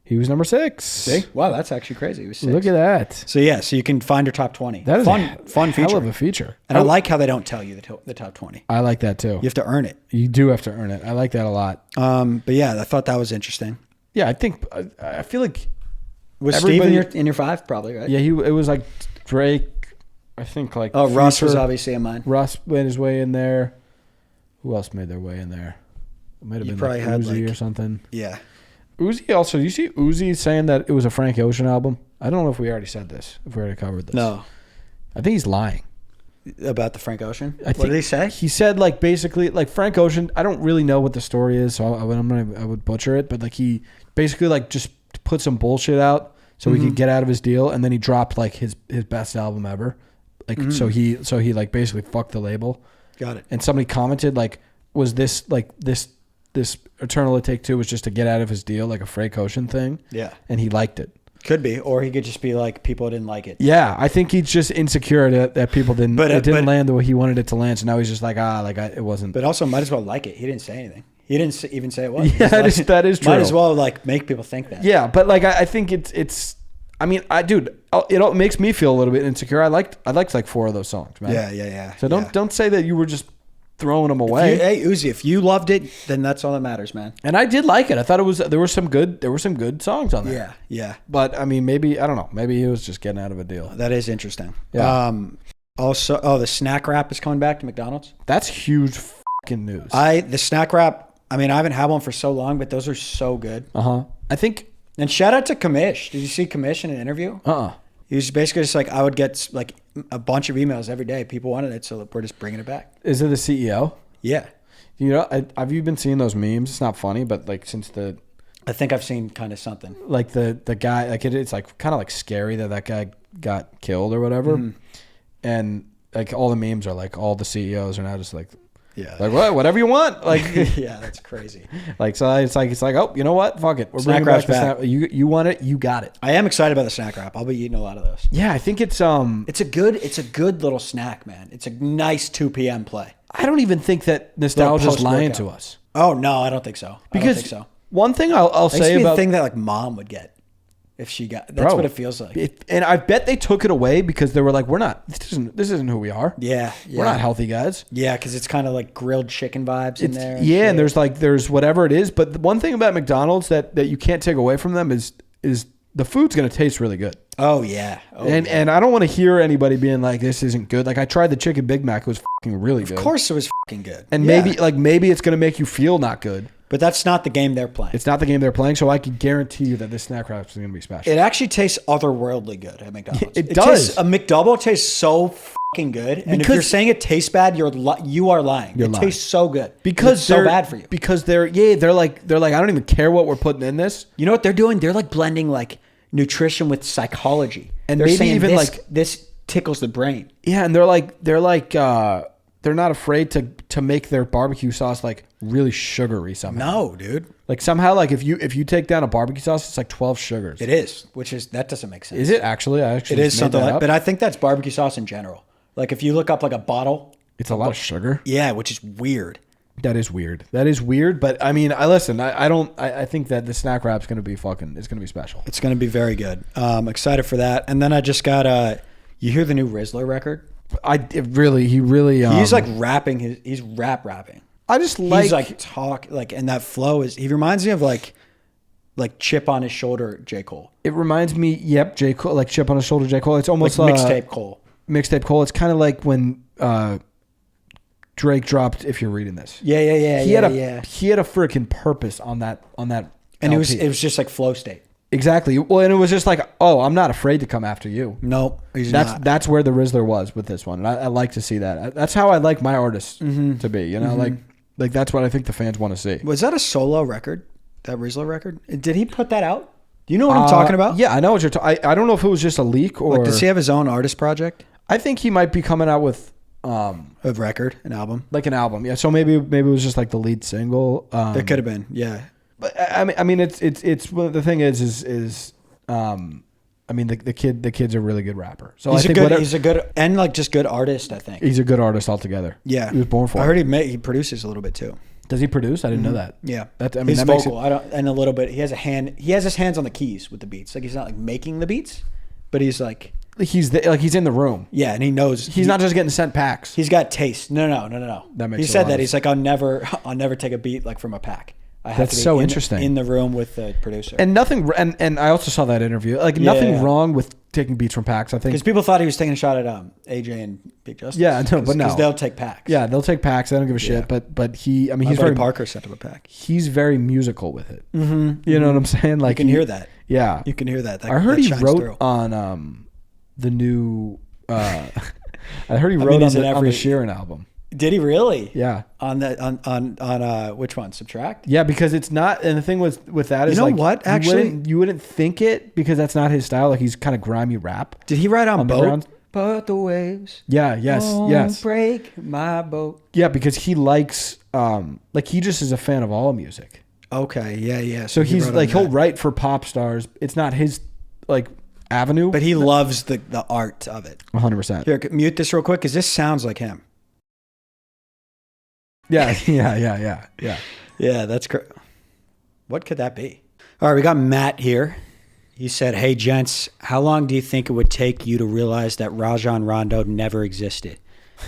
He was number 6.
See? Wow, that's actually crazy. He was 6.
Look at that.
So yeah, so you can find your top 20.
That is
fun feature.
Hell of a feature.
And I like how they don't tell you the top 20.
I like that too.
You have to earn it.
You do have to earn it. I like that a lot.
But yeah, I thought that was interesting.
Yeah, I feel like
was Steve in your 5 probably, right?
Yeah, it was like Drake. I think like
Russ was obviously in mine.
Russ made his way in there. Who else made their way in there? It might have been like Uzi or something.
Yeah.
Uzi also, you see Uzi saying that it was a Frank Ocean album? I don't know if we already said this, if we already covered this.
No.
I think he's lying.
About the Frank Ocean? What did he say?
He said like basically like Frank Ocean, I don't really know what the story is, so I would butcher it, but like he basically like just put some bullshit out so he could get out of his deal, and then he dropped like his best album ever. Like so he like basically fucked the label.
Got it.
And somebody commented like, was this like this Eternal Take Two was just to get out of his deal, like a Frank Ocean thing?
Yeah.
And he liked it.
Could be, or he could just be like, people didn't like it.
Yeah, I think he's just insecure that people didn't. It didn't land the way he wanted it to land. So now he's just like, it wasn't.
But also, might as well like it. He didn't say anything. He didn't even say it was.
Yeah, that is true.
Might as well like make people think that.
Yeah, but like I think it's. I mean, it makes me feel a little bit insecure. I liked like 4 of those songs, man.
Yeah.
So don't say that you were just throwing them away.
Hey Uzi, if you loved it, then that's all that matters, man.
And I did like it. I thought there were some good songs on there.
Yeah.
But I mean, maybe I don't know. Maybe he was just getting out of a deal.
That is interesting.
Yeah.
Also, the snack wrap is coming back to McDonald's.
That's huge fucking news.
The snack wrap. I mean, I haven't had one for so long, but those are so good.
I think.
And shout out to Kamish. Did you see Kamish in an interview? He was basically just like, I would get like a bunch of emails every day. People wanted it, so we're just bringing it back.
Is it the CEO?
Yeah.
You know, have you been seeing those memes? It's not funny, but like
I think I've seen kind of something.
Like the guy, like it's like kind of like scary that guy got killed or whatever. And like all the memes are like all the CEOs are now just like, like whatever you want. Like
yeah, that's crazy.
Like so it's like oh, you know what? Fuck it. We're
snack
bringing back
back.
the snack. You want it? You got it.
I am excited about the snack wrap. I'll be eating a lot of those.
Yeah, I think it's
a good little snack, man. It's a nice 2 p.m. play.
I don't even think that nostalgia is lying to us.
Oh no, I don't think so.
Because one thing I'll say about
the thing that like mom would get if she got. That's what it feels like.
And I bet they took it away because they were like, we're not. This isn't who we are.
Yeah.
We're not healthy guys.
Yeah, because it's kind of like grilled chicken vibes in there.
Yeah, and there's whatever it is. But the one thing about McDonald's that you can't take away from them is the food's gonna taste really good.
Oh yeah.
And I don't want to hear anybody being like, this isn't good. Like I tried the chicken Big Mac. It was fucking really good.
Of course it was fucking good.
And maybe it's gonna make you feel not good.
But that's not the game they're playing.
It's not the game they're playing, so I can guarantee you that this snack wrap is going to be special.
It actually tastes otherworldly good at McDonald's.
It does.
A McDouble tastes so fucking good. And if you're saying it tastes bad, you are lying. It tastes so good.
Because
it's so bad for you.
Because they're like I don't even care what we're putting in this.
You know what they're doing? They're like blending like nutrition with psychology.
And
they're
maybe
saying
even
this tickles the brain.
Yeah, and they're not afraid to make their barbecue sauce like really sugary somehow.
No, dude.
Like somehow, like if you take down a barbecue sauce, it's like 12 sugars.
It is, that doesn't make sense.
Is it actually?
It is something like, but I think that's barbecue sauce in general. Like if you look up like a bottle,
it's a lot of sugar.
Yeah, which is weird.
That is weird. But I mean, I think that the snack wrap's gonna be it's gonna be special.
It's gonna be very good. Excited for that. And then I just got you hear the new Rizzler record?
He's
like rapping. He's rapping.
I just like.
He's like talk like, and that flow is. He reminds me of like chip on his shoulder, J. Cole.
It reminds me, J. Cole, like chip on his shoulder, J. Cole. It's almost
like mixtape Cole.
Mixtape Cole. It's kind of like when Drake dropped "If You're Reading This."
Yeah. He had
a freaking purpose on that. And
LP. it was just like flow state.
Exactly. Well, and it was just like, oh, I'm not afraid to come after you.
No, he's not.
That's where the Rizzler was with this one. And I like to see that. That's how I like my artists to be. You know, like that's what I think the fans want to see.
Was that a solo record? That Rizzler record? Did he put that out? Do you know what I'm talking about?
Yeah, I know what you're talking. I don't know if it was just a leak or.
Like, does he have his own artist project?
I think he might be coming out with
a record, an album,
like an album. Yeah. So maybe it was just like the lead single.
It could have been. Yeah.
But I mean, it's well, the thing is. I mean, the kid's a really good rapper. So
he's a good and like just good artist. I think
he's a good artist altogether.
Yeah,
he was born for it.
I heard he produces a little bit too.
Does he produce? I didn't know that.
Yeah,
he's
vocal. And a little bit. He has his hands on the keys with the beats. Like he's not like making the beats, but he's like
he's in the room.
Yeah, and he knows
he's not just getting sent packs.
He's got taste. No.
That makes
he said that. He's like, I'll never take a beat like from a pack. I have
That's
to be
so interesting.
in the room with the producer.
And nothing. And I also saw that interview. Like nothing wrong with taking beats from packs. I think
because people thought he was taking a shot at AJ and Big Justice.
Yeah, no, but no,
because they'll take packs.
Yeah, they'll take packs. They don't give a shit. But he, I mean,
he's very Parker sent him a pack.
He's very musical with it. Mm-hmm. You know what I'm saying? Like
you can hear that.
Yeah,
you can hear that.
I heard he wrote on the new. I heard he wrote on the Sheeran album.
Did he really?
Yeah.
On which one? Subtract?
Yeah, because it's not. And the thing with that is,
you know like, what? Actually,
you wouldn't think it because that's not his style. Like he's kind of grimy rap.
Did he write on Boat? But the waves.
Yeah. Yes.
Break my boat.
Yeah, because he likes. Like he just is a fan of all music.
Okay. Yeah.
So he's like he'll write for pop stars. It's not his like avenue,
but he loves the art of it.
100%.
Here, mute this real quick because this sounds like him.
Yeah.
Yeah, that's great. What could that be? All right, we got Matt here. He said, "Hey, gents, how long do you think it would take you to realize that Rajon Rondo never existed?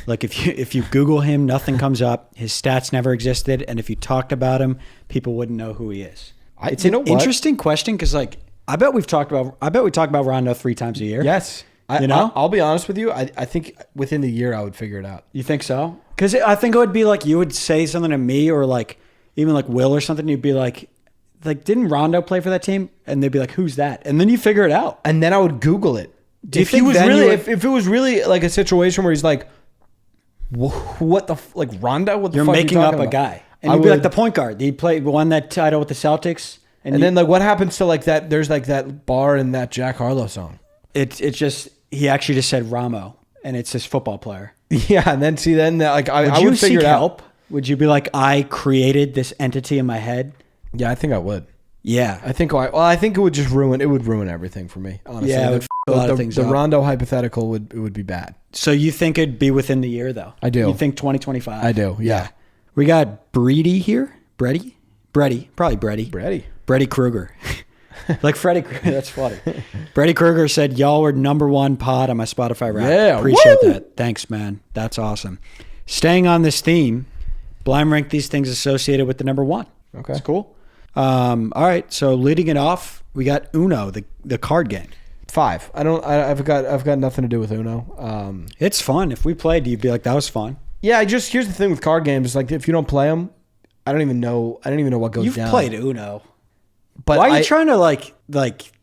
Like if you Google him, nothing comes up. His stats never existed, and if you talked about him, people wouldn't know who he is." It's an interesting question because, like, I bet we talk about Rondo 3 times a year.
Yes. I'll be honest with you. I think within the year I would figure it out.
You think so? Because I think it would be like you would say something to me or like even like Will or something. You'd be like, didn't Rondo play for that team? And they'd be like, who's that? And then you figure it out.
And then I would Google it.
Do you think he was
really if it was really like a situation where he's like, what the like Rondo? What the
you're
fuck
making
are you
up
about?
a guy, and you'd be like the point guard. He won that title with the Celtics,
and then like what happens to like that? There's like that bar in that Jack Harlow song.
It's just he actually just said Ramo, and it's his football player.
Yeah, and then like I would figure it out.
Help? Would you be like, I created this entity in my head?
Yeah, I think I would.
Yeah,
I think it would just ruin everything for me. Honestly,
yeah, it would a lot of things.
The Rondo hypothetical would be bad.
So you think it'd be within the year though?
I do.
You think 2025?
I do. Yeah.
We got Breedy here. Brady, probably Brady Krueger. Like Freddy Krueger. That's funny. Brady Krueger said, "Y'all were #1 pod on my Spotify rap."
Yeah,
appreciate that. Thanks, man. That's awesome. Staying on this theme, blind rank these things associated with the #1.
Okay,
that's cool. All right, so leading it off, we got Uno, the card game.
5. I've got nothing to do with Uno.
It's fun. If we played, you'd be like, that was fun.
Yeah, here's the thing with card games. Like if you don't play them, I don't even know what goes down.
You've played Uno.
But
why are you trying to like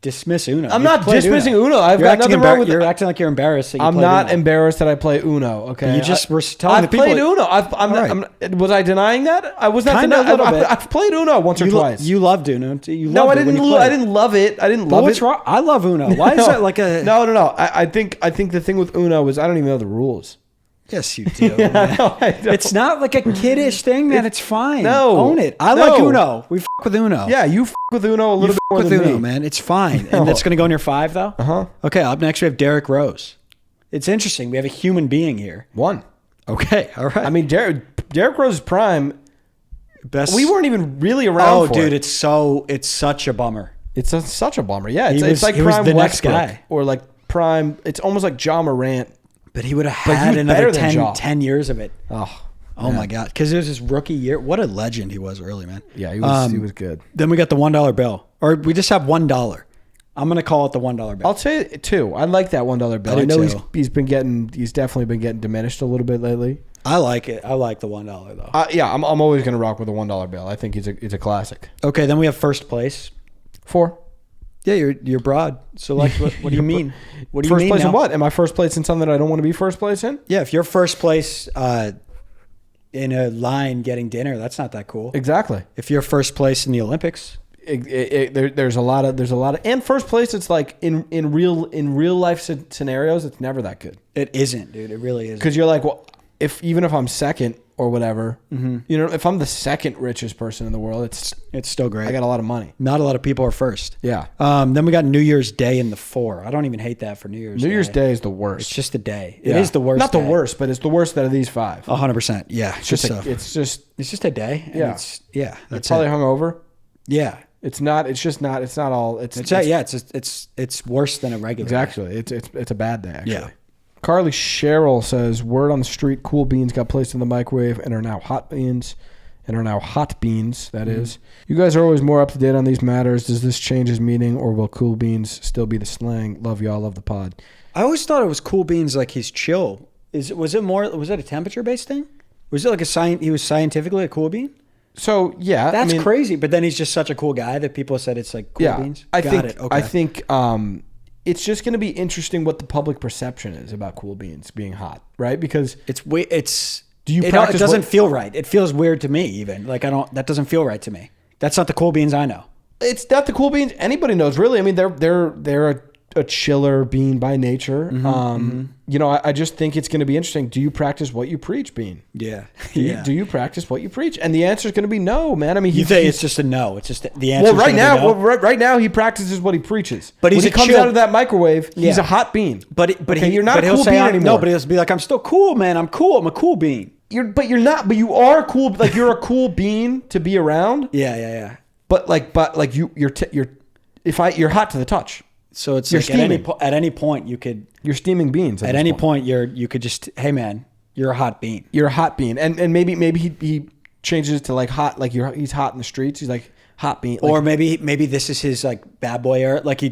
dismiss Uno?
I'm not dismissing Uno. I've got nothing wrong with it.
You're acting like you're embarrassed.
I'm not embarrassed that I play Uno. Okay,
but you just were telling the people.
I've played Uno. Was I denying that? I was not denying. I've played Uno once or twice.
You loved Uno.
No, I didn't. I didn't love it. I didn't love it.
What's wrong? I love Uno. Why is that like a?
No. I think the thing with Uno is I don't even know the rules.
Yes, you do. No, it's not like a kiddish thing, man. It's fine.
No.
Own it. I like Uno. We fuck with Uno.
Yeah, you fuck with Uno a little bit more
with
than
Uno,
me.
man. It's fine. No. And that's going to go in your 5, though?
Uh-huh.
Okay, up next we have Derek Rose. It's interesting. We have a human being here.
1.
Okay, all right.
I mean, Derek Rose's prime,
best.
We weren't even really around for
dude,
it.
it's such a bummer.
It's such a bummer. Yeah, it's like
prime
was the
Westbrook,
next guy. Or like prime, it's almost like Ja Morant.
But he would have had another 10 years of it.
Oh
my God. Because it was his rookie year. What a legend he was early, man.
Yeah, he was good.
Then we got the $1 bill. Or we just have $1. I'm going to call it the $1 bill.
I'll say 2. I like that $1 bill. I know he's definitely been getting diminished a little bit lately.
I like it. I like the $1 though.
Yeah, I'm always going to rock with the $1 bill. I think it's a classic.
Okay, then we have first place.
4.
Yeah, you're broad. So like, what do you mean? What do you
mean? First place
now?
in what? Am I first place in something that I don't want to be first place in?
Yeah, if you're first place in a line getting dinner, that's not that cool.
Exactly.
If you're first place in the Olympics,
there's a lot of, and first place. It's like in real life scenarios, it's never that good.
It isn't, dude. It really isn't.
Because you're like, well, even if I'm second or whatever, if I'm the second richest person in the world, it's
still great.
I got a lot of money.
Not a lot of people are first.
Yeah.
Then we got New Year's Day in the 4. I don't even hate that for New Year's Day.
New Year's Day is the worst.
It's just a day. Yeah. It is the worst.
Not the worst, but it's the worst out of these 5.
100%. Yeah.
It's just
a day.
Yeah.
That's
probably hungover.
Yeah.
It's not all.
It's worse than a regular.
Exactly. Day. It's a bad day. Actually.
Yeah.
Carly Sherrill says, word on the street, cool beans got placed in the microwave and are now hot beans. and are now hot beans, that is. You guys are always more up to date on these matters. Does this change his meaning, or will cool beans still be the slang? Love y'all, love the pod.
I always thought it was cool beans like he's chill. Was it a temperature-based thing? Was it like he was scientifically a cool bean?
So, yeah.
That's crazy, but then he's just such a cool guy that people said it's like cool beans?
I think it's just going to be interesting what the public perception is about cool beans being hot, right? Because
it
doesn't
feel right. It feels weird to me even. Like that doesn't feel right to me. That's not the cool beans I know.
It's not the cool beans anybody knows, really. I mean, they're a chiller bean by nature. You know, I just think it's going to be interesting. Do you practice what you preach, Bean?
Yeah.
Do you practice what you preach? And the answer is going to be no, man. I mean,
you think it's just a no. It's just the answer.
Well, right now he practices what he preaches.
But
when he comes out of that microwave, he's a hot bean.
But you're not a cool bean anymore. No, but he'll be like, I'm still cool, man. I'm cool. I'm a cool bean.
You're not. But you are cool. Like you're a cool bean to be around.
Yeah.
But you're hot to the touch.
So it's like at any point
you're steaming beans.
At any point you could just, hey man, you're a hot bean.
You're a hot bean, and maybe he changes it to like hot, like he's hot in the streets. He's like hot bean,
or maybe this is his like bad boy era. Like he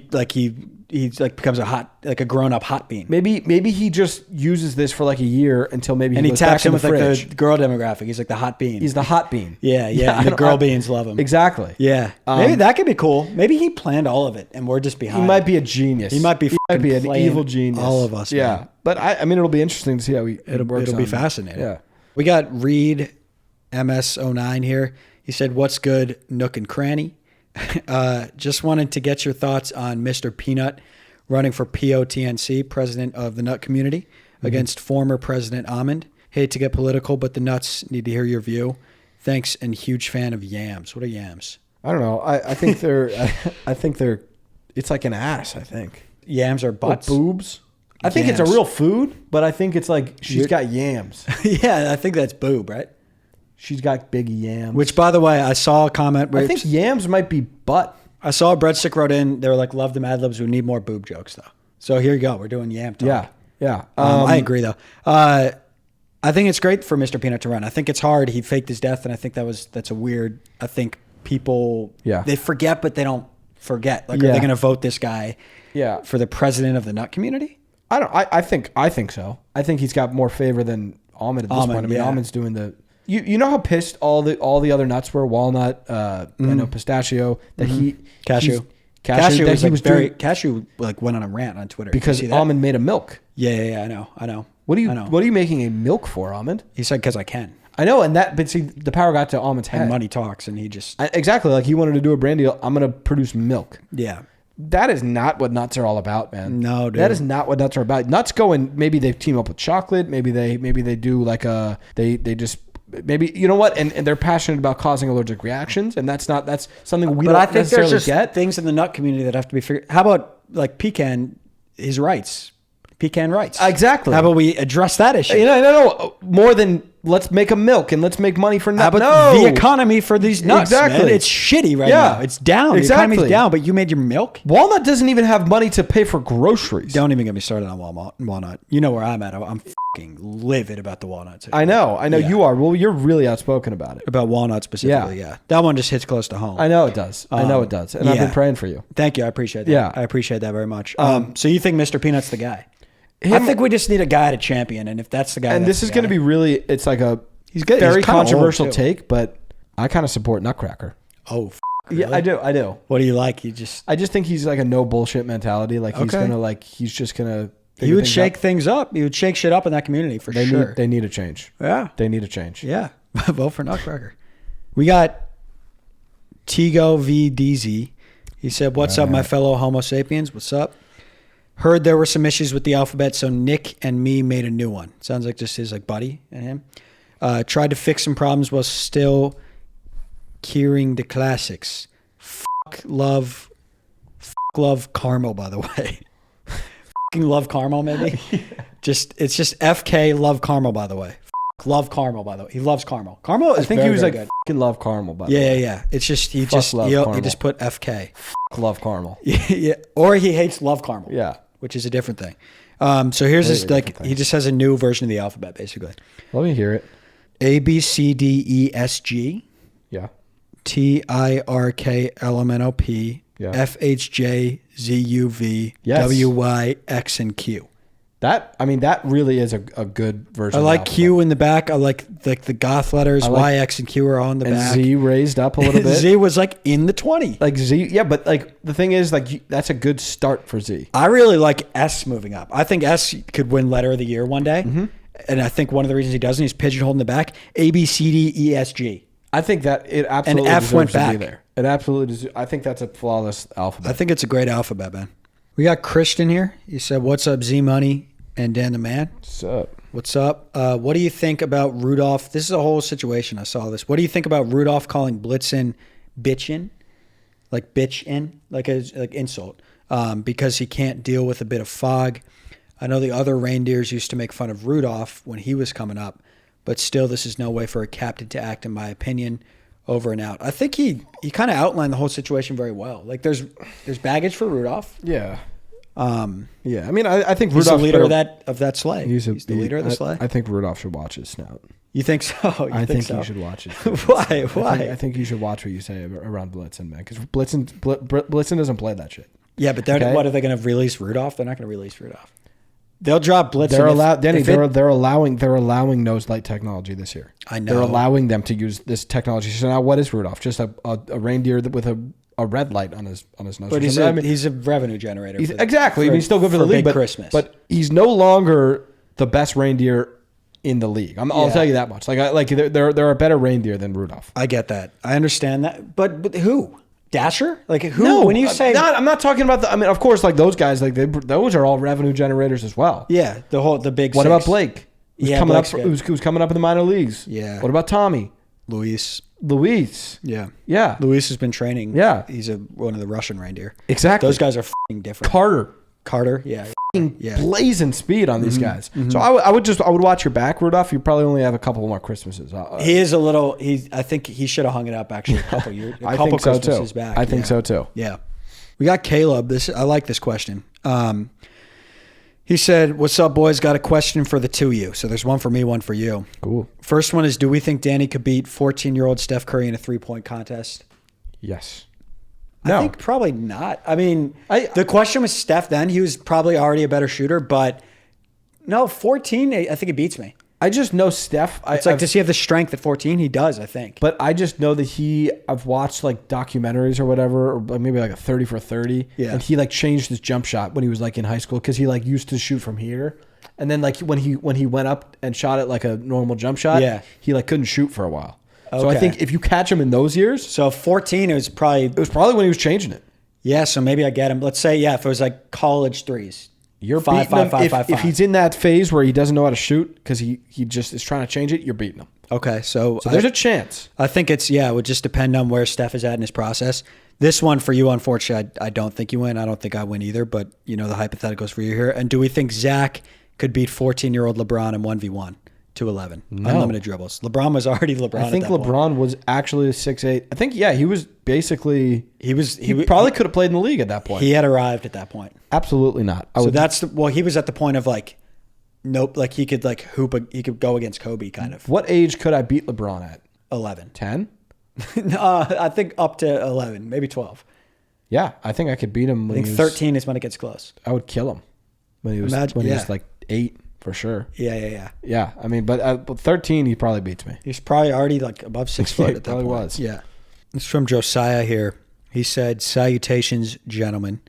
becomes a grown up hot bean.
Maybe he just uses this for like a year until maybe
he
goes
taps
back
in with like
fridge.
the girl demographic. He's like the hot bean.
He's the hot bean.
Yeah. And the girl beans love him.
Exactly.
Yeah. Maybe that could be cool. Maybe he planned all of it and we're just behind.
He might be a genius.
He might be
an evil genius.
All of us.
Yeah.
Man.
But I mean, it'll be interesting to see how it works.
It'll be fascinating.
Yeah.
We got Reed MS09 here. He said, "What's good, Nook and Cranny? Just wanted to get your thoughts on Mr. Peanut running for POTNC, president of the nut community, against former President Almond. Hate to get political, but the nuts need to hear your view. Thanks, and huge fan of yams." What are yams?
I don't know. I think they're. I think they're. It's like an ass. I think
yams are butts.
Or boobs. I think it's a real food, but I think it's like she's got yams.
Yeah, I think that's boob, right?
She's got big yams.
Which, by the way, I saw a comment where
I think yams might be butt.
I saw a breadstick wrote in. They were like, "Love the Mad Libs. We need more boob jokes, though." So here you go. We're doing yam talk.
Yeah.
I agree, though. I think it's great for Mr. Peanut to run. I think it's hard. He faked his death, and I think that's a weird. I think people they forget, but they don't forget. Like, are they going to vote this guy? For the president of the nut community?
I think so. I think he's got more favor than Almond at this point. I mean, Almond's doing the. You know how pissed all the other nuts were? Walnut, I know pistachio. That
cashew.
Cashew
was like cashew like went on a rant on Twitter
because Almond made a milk.
Yeah. I know.
What are you making a milk for, Almond?
He said because I can.
I know, but see, the power got to Almond's head.
And money talks, and he just
exactly like he wanted to do a brand deal. I'm going to produce milk.
Yeah.
That is not what nuts are all about, man.
No, dude.
That is not what nuts are about. Nuts go and maybe they team up with chocolate. Maybe they do like they just maybe you know what, and they're passionate about causing allergic reactions, and that's something we don't necessarily get. But I think there's just
things in the nut community that have to be figured. How about like pecan rights?
Exactly.
How about we address that issue?
No. More than let's make a milk and let's make money for nuts.
The economy for these nuts, man. It's shitty right now. It's down.
Exactly.
The economy's down, but you made your milk?
Walnut doesn't even have money to pay for groceries.
Don't even get me started on walnut. You know where I'm at. I'm fucking livid about the walnuts.
I know. Yeah. You are. Well, you're really outspoken about it.
About walnuts specifically, yeah. That one just hits close to home.
I know it does. And I've been praying for you.
Thank you. I appreciate that.
Yeah.
I appreciate that very much. So you think Mr. Peanut's the guy? I think we just need a guy to champion, and if that's the guy,
and this is going to be really, it's like a very controversial take, but I kind of support Nutcracker.
Oh, really?
Yeah, I do.
What do you like?
I just think he's like a no bullshit mentality. Like he's just gonna.
He would shake things up. He would shake shit up in that community for sure.
They need a change.
Yeah,
they need a change.
Yeah, vote for Nutcracker. We got Tigo V DZ. He said, "What's up, my fellow Homo sapiens? What's up? Heard there were some issues with the alphabet, so Nick and me made a new one." Sounds like just his like buddy and him. Tried to fix some problems while still curing the classics. Love caramel, by the way. Fucking love caramel, maybe. It's just FK love caramel, by the way. Love caramel, by the way. He loves caramel. Caramel is
I think
very,
he was
very
like
good.
Fucking love caramel, by the way.
Yeah. It's just he just put FK.
Love caramel.
Yeah, or he hates love caramel.
Yeah,
which is a different thing. So here's this he just has a new version of the alphabet basically.
Let me hear it.
ABCDESG.
Yeah.
TIRKLMNOP.
Yeah.
FHJZUV.
Yes.
WYX and Q.
That really is a good version.
I
of
like
the
Q in the back. I like the goth letters. Y, X, and Q are on the back.
Z raised up a little bit.
Z was like in the 20.
Like Z, yeah, but like the thing is, like that's a good start for Z.
I really like S moving up. I think S could win letter of the year one day.
Mm-hmm.
And I think one of the reasons he doesn't, he's pigeonholed in the back. A, B, C, D, E, S, G.
I think that it absolutely
and F went
deserves
back.
to be there. It absolutely does. I think that's a flawless alphabet.
I think it's a great alphabet, man. We got Christian here. He said, "What's up, Z Money and Dan the Man?"
What's up?
What's up? What do you think about Rudolph? This is a whole situation. I saw this. What do you think about Rudolph calling Blitzen bitchin'? Like bitchin'? Like insult. Because he can't deal with a bit of fog. I know the other reindeers used to make fun of Rudolph when he was coming up, but still this is no way for a captain to act, in my opinion. Over and out. I think he kind of outlined the whole situation very well. Like there's baggage for Rudolph.
Yeah. Yeah. I mean, I think
Rudolph's
Rudolph's
the leader of that sleigh. He's the leader of the sleigh.
I think Rudolph should watch his snout.
You think so?
I think he should watch it.
Why?
I think you should watch what you say around Blitzen, man. Because Blitzen doesn't play that shit.
Yeah, but what are they going to release Rudolph? They're not going to release Rudolph. They'll drop Blitzen.
They're allowed, Danny. They're allowing nose light technology this year.
I know.
They're allowing them to use this technology. So now, what is Rudolph? Just a reindeer with a red light on his nose.
But he's a revenue generator.
Exactly. He's still good for the league, but
Christmas.
But he's no longer the best reindeer in the league. I'll tell you that much. Like there are better reindeer than Rudolph.
I get that. I understand that. But who? Dasher? Like who?
No,
when you say
I'm not talking about I mean, of course, like those guys, like those are all revenue generators as well.
Yeah, the big.
What
six.
about Blake? Who's coming up in the minor leagues?
Yeah.
What about Tommy?
Luis.
Yeah.
Luis has been training.
Yeah.
He's one of the Russian reindeer.
Exactly.
Those guys are f***ing different. Carter. Yeah.
Blazing speed on these guys. Mm-hmm. So I would watch your back, Rudolph. You probably only have a couple more Christmases.
He is a little. I think he should have hung it up actually a couple years.
I think so too.
Back.
I think so too.
Yeah. We got Caleb. I like this question. He said, "What's up, boys? Got a question for the two of you. So there's one for me, one for you.
Cool.
First one is, do we think Danny could beat 14-year-old Steph Curry in a 3-point contest?
Yes.
No. I think probably not. I mean, the question was Steph then. He was probably already a better shooter, but no, 14, I think he beats me.
I just know Steph.
Does he have the strength at 14? He does, I think.
But I just know that I've watched like documentaries or whatever, or maybe like a 30 for 30.
Yeah.
And he like changed his jump shot when he was like in high school because he like used to shoot from here. And then like when he went up and shot it like a normal jump shot, he like couldn't shoot for a while. Okay. So I think if you catch him in those years.
So 14, it was probably
when he was changing it.
Yeah, so maybe I get him. Let's say, if it was like college threes.
You're beating him. If he's in that phase where he doesn't know how to shoot because he just is trying to change it, you're beating him.
Okay, so
there's a chance.
I think it would just depend on where Steph is at in his process. This one for you, unfortunately, I don't think you win. I don't think I win either, but the hypotheticals for you here. And do we think Zach could beat 14-year-old LeBron in 1v1 to 11? No. Unlimited dribbles. LeBron was already LeBron.
I think LeBron was actually 6'8". I think he was basically he probably could have played in the league at that point.
He had arrived at that point.
Absolutely not.
He was at the point of like nope, like he could like hoop he could go against Kobe kind of.
What age could I beat LeBron at?
11.
10?
No, I think up to 11, maybe 12.
Yeah, I think I could beat him when
13 is when it gets close.
I would kill him when he was like 8 for sure.
Yeah.
Yeah, I mean, but 13 he probably beats me.
He's probably already like above 6 foot at that
probably
point.
Was.
Yeah. It's from Josiah here. He said, "Salutations, gentlemen.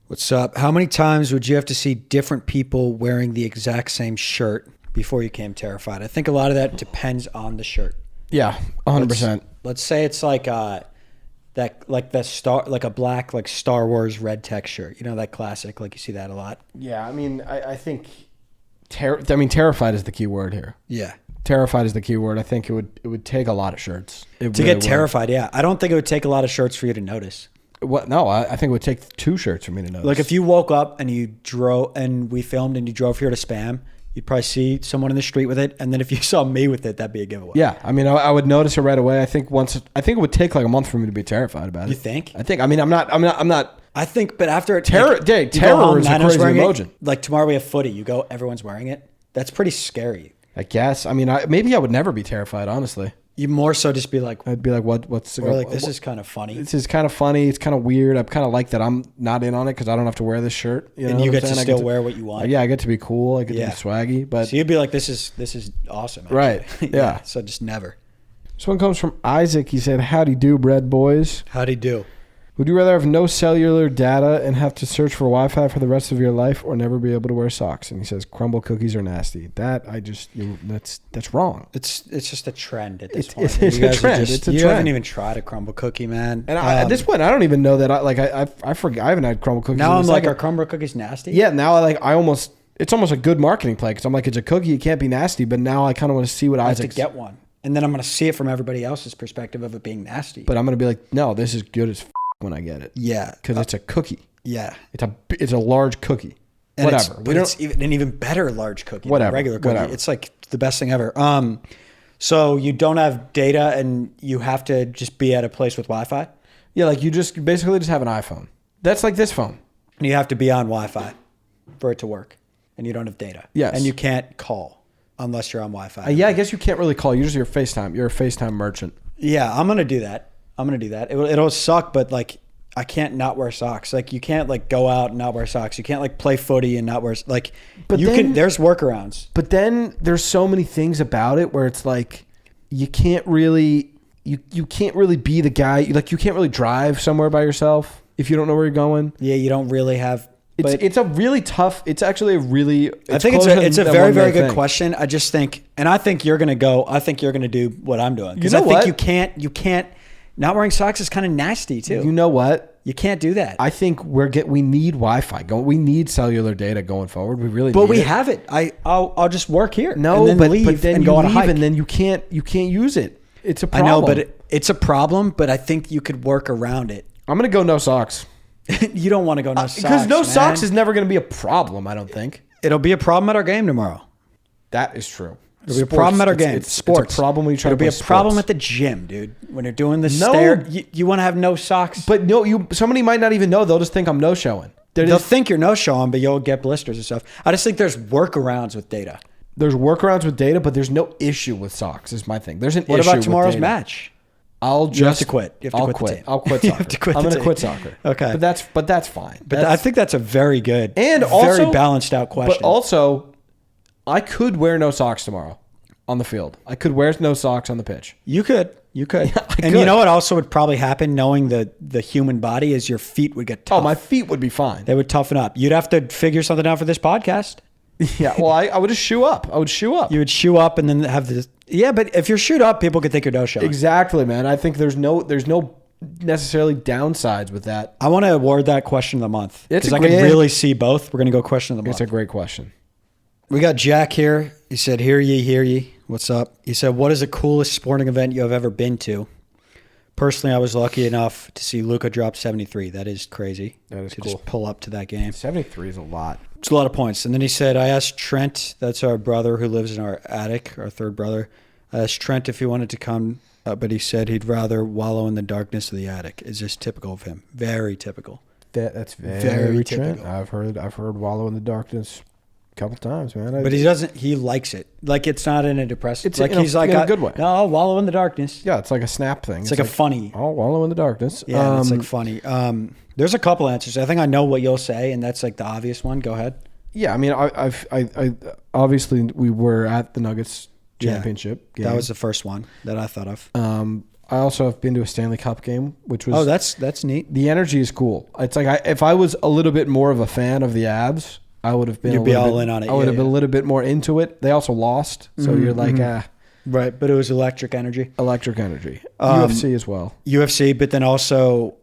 What's up? How many times would you have to see different people wearing the exact same shirt before you became terrified?" I think a lot of that depends on the shirt.
Yeah, 100%.
Let's say it's like a black like Star Wars red tech shirt. That classic, like you see that a lot.
Yeah, I mean, I think terrified is the key word here.
Yeah.
Terrified is the key word. I think it would take a lot of shirts.
To get terrified, yeah. I don't think it would take a lot of shirts for you to notice.
What? No, I think it would take 2 shirts for me to notice.
Like if you woke up and we filmed and you drove here to Spam, you'd probably see someone in the street with it, and then if you saw me with it, that'd be a giveaway.
Yeah, I mean, I would notice it right away. I think it would take like a month for me to be terrified about it.
You think?
I think. I mean, I'm not.
I think, but after
terror is a crazy emotion.
Like tomorrow we have footy. Everyone's wearing it. That's pretty scary.
I guess. I mean, maybe I would never be terrified, honestly.
You more so just be like,
I'd be like, what's
or like, this is kind of funny.
This is kind of funny. It's kind of weird. I kind of like that I'm not in on it because I don't have to wear this shirt.
And you get to still wear what you want.
Yeah, I get to be cool. I get to be swaggy. But
so you'd be like, this is awesome. Actually.
Right. Yeah.
So just never.
This one comes from Isaac. He said, howdy do, bread boys.
Howdy do.
Would you rather have no cellular data and have to search for Wi-Fi for the rest of your life, or never be able to wear socks? And he says, crumble cookies are nasty. That's wrong.
It's just a trend at this point.
It's a trend.
You haven't even tried a crumble cookie, man.
And at this point, I don't even know that I forget. I haven't had crumble cookies.
Now I'm like, are crumble cookies nasty?
Yeah. Now it's almost a good marketing play because I'm like, it's a cookie. It can't be nasty. But now I kind of want to see what Isaac's.
I have to get one, and then I'm going to see it from everybody else's perspective of it being nasty.
But I'm going to be like, no, this is good as when I get it.
Yeah.
Because it's a cookie.
Yeah.
It's a large cookie.
And
whatever.
It's an even better large cookie
whatever,
than a regular cookie.
Whatever.
It's like the best thing ever. So you don't have data and you have to just be at a place with Wi-Fi?
Yeah, like you basically just have an iPhone. That's like this phone.
And you have to be on Wi-Fi for it to work. And you don't have data.
Yes.
And you can't call unless you're on Wi-Fi.
Yeah, I guess you can't really call. You're FaceTime. You're a FaceTime merchant.
Yeah, I'm going to do that. It'll suck, but like I can't not wear socks. Like you can't like go out and not wear socks. You can't like play footy and not wear like. But there's workarounds.
But then there's so many things about it where it's like you can't really be the guy. Like you can't really drive somewhere by yourself if you don't know where you're going.
Yeah, you don't really have.
It's a really tough. It's actually a really.
I think it's a very very good question. I just think, and I think you're gonna go. I think you're gonna do what I'm doing because I think you can't. Not wearing socks is kind of nasty too.
You know what?
You can't do that.
I think we need Wi-Fi. We need cellular data going forward. We really.
But we have it. I'll just work here.
No,
and then leave
but then
and
you
go on a hike.
and then you can't use it. It's a problem.
I know, but it's a problem. But I think you could work around it.
I'm gonna go no socks.
You don't want to go no socks
because no socks is never gonna be a problem. I don't think
it'll be a problem at our game tomorrow.
That is true.
It'll be a problem at our game.
It's sports. It's a problem when you try to play sports.
It'll be a problem at the gym, dude. When you're doing the stair, you want to have no socks.
But no, somebody might not even know. They'll just think I'm no-showing.
They'll think you're no-showing, but you'll get blisters and stuff. I just think there's workarounds with data.
There's workarounds with data, but there's no issue with socks is my thing. There's an issue with data.
What about tomorrow's match?
You have
to quit. You have to quit the team.
I'll quit soccer.
You have to quit
I'm
the
going to
team.
quit soccer.
Okay.
But that's fine.
But I think that's a very good and
also,
very balanced out question.
But also, I could wear no socks tomorrow on the field. I could wear no socks on the pitch.
You could. And
could.
You know what also would probably happen knowing the human body is your feet would get tough.
Oh, my feet would be fine.
They would toughen up. You'd have to figure something out for this podcast.
Yeah, well, I would just shoe up. You
would shoe up and then have this. Yeah, but if you're shoed up, people could think you're no-showing.
Exactly, man. I think there's no necessarily downsides with that.
I want to award that question of the month because I can really see both. We're going to go question of the month.
It's a great question.
We got Jack here. He said, hear ye. What's up? He said, what is the coolest sporting event you have ever been to? Personally, I was lucky enough to see Luka drop 73. That is crazy.
That is
cool.
To
just pull up to that game.
73 is a lot.
It's a lot of points. And then he said, I asked Trent, that's our brother who lives in our attic, our third brother. I asked Trent if he wanted to come, but he said he'd rather wallow in the darkness of the attic. It's just typical of him. Very typical.
That's very Trent.
Typical.
I've heard wallow in the darkness a couple times, man.
But he likes it. Like it's not in a depressive.
It's like he's like in a good way.
No, I'll wallow in the darkness.
Yeah, it's like a snap thing.
It's like a funny.
I'll wallow in the darkness.
Yeah, it's like funny. There's a couple answers. I think I know what you'll say, and that's like the obvious one. Go ahead.
Yeah, I mean, I obviously we were at the Nuggets championship game.
That was the first one that I thought of.
I also have been to a Stanley Cup game, which was
that's neat.
The energy is cool. It's like if I was a little bit more of a fan of the Avs, I would have been.
You'd be all in on it.
I would have been a little bit more into it. They also lost, so you're like,
right. But it was electric energy.
UFC as well.
UFC, but then also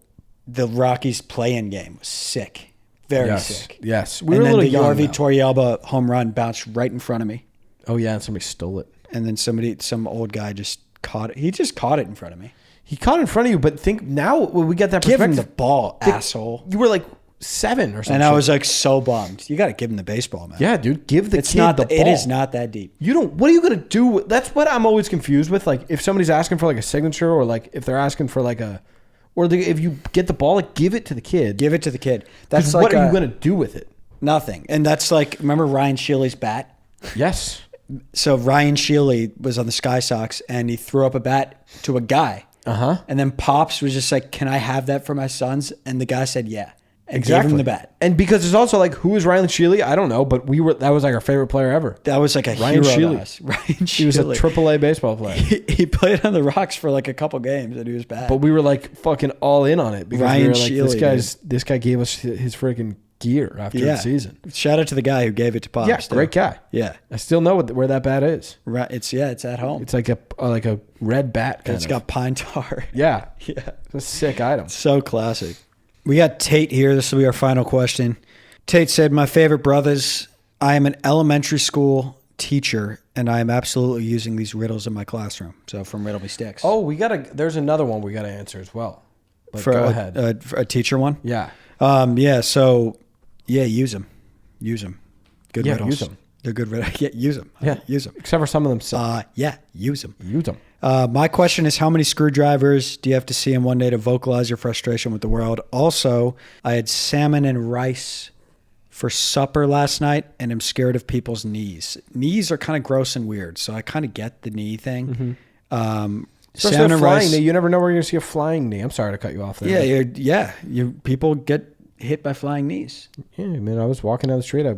the Rockies play-in game was sick. Very sick.
Yes.
We were a little young. The Torrealba home run bounced right in front of me.
Oh, yeah, and somebody stole it.
And then some old guy just caught it. He just caught it in front of me.
He caught it in front of you, but think now when we get that perspective.
Give him the ball, asshole.
You were like 7 or something.
And I was like so bummed. You got to give him the baseball, man.
Yeah, dude. Give the kid the ball.
It is not that deep.
What are you going to do? That's what I'm always confused with. Like if somebody's asking for like a signature or like if they're asking for like a... Or if you get the ball, like give it to the kid.
Give it to the kid. That's like
what are you going to do with it?
Nothing. And that's like, remember Ryan Shealy's bat?
Yes.
So Ryan Shealy was on the Sky Sox, and he threw up a bat to a guy. And then Pops was just like, "Can I have that for my sons?" And the guy said, "Yeah." And gave him the bat.
And because it's also like, who is Ryan Shealy? I don't know, but that was like our favorite player ever.
That was like a
Ryan
hero
Shealy.
to us. Ryan Shealy.
He was a AAA baseball player.
He played on the Rocks for like a couple games, and he was bad.
But we were like fucking all in on it because
Ryan
we were like,
Shealy,
this guy gave us his freaking gear after the season.
Shout out to the guy who gave it to Pops.
Yeah, great guy.
Yeah,
I still know where that bat is.
Right, it's at home.
It's like a red bat.
It's got pine tar.
Yeah,
yeah,
it's a sick item.
So classic. We got Tate here. This will be our final question. Tate said, "My favorite brothers. I am an elementary school teacher, and I am absolutely using these riddles in my classroom." So from Riddle Me Sticks.
Oh, there's another one we gotta answer as well. But go ahead.
For a teacher one.
Yeah.
So use them. Use them. Good riddles.
Use them.
They're good riddles. Yeah, use them.
Yeah,
use them.
Except for some of them suck.
Use them.
Use them.
My question is, how many screwdrivers do you have to see in one day to vocalize your frustration with the world? Also, I had salmon and rice for supper last night, and I'm scared of people's knees. Knees are kind of gross and weird, so I kind of get the knee thing.
Especially
salmon
a
and
flying
rice.
knee. You never know where you're going to see a flying knee. I'm sorry to cut you off there.
People get hit by flying knees.
Yeah, man, I was walking down the street. I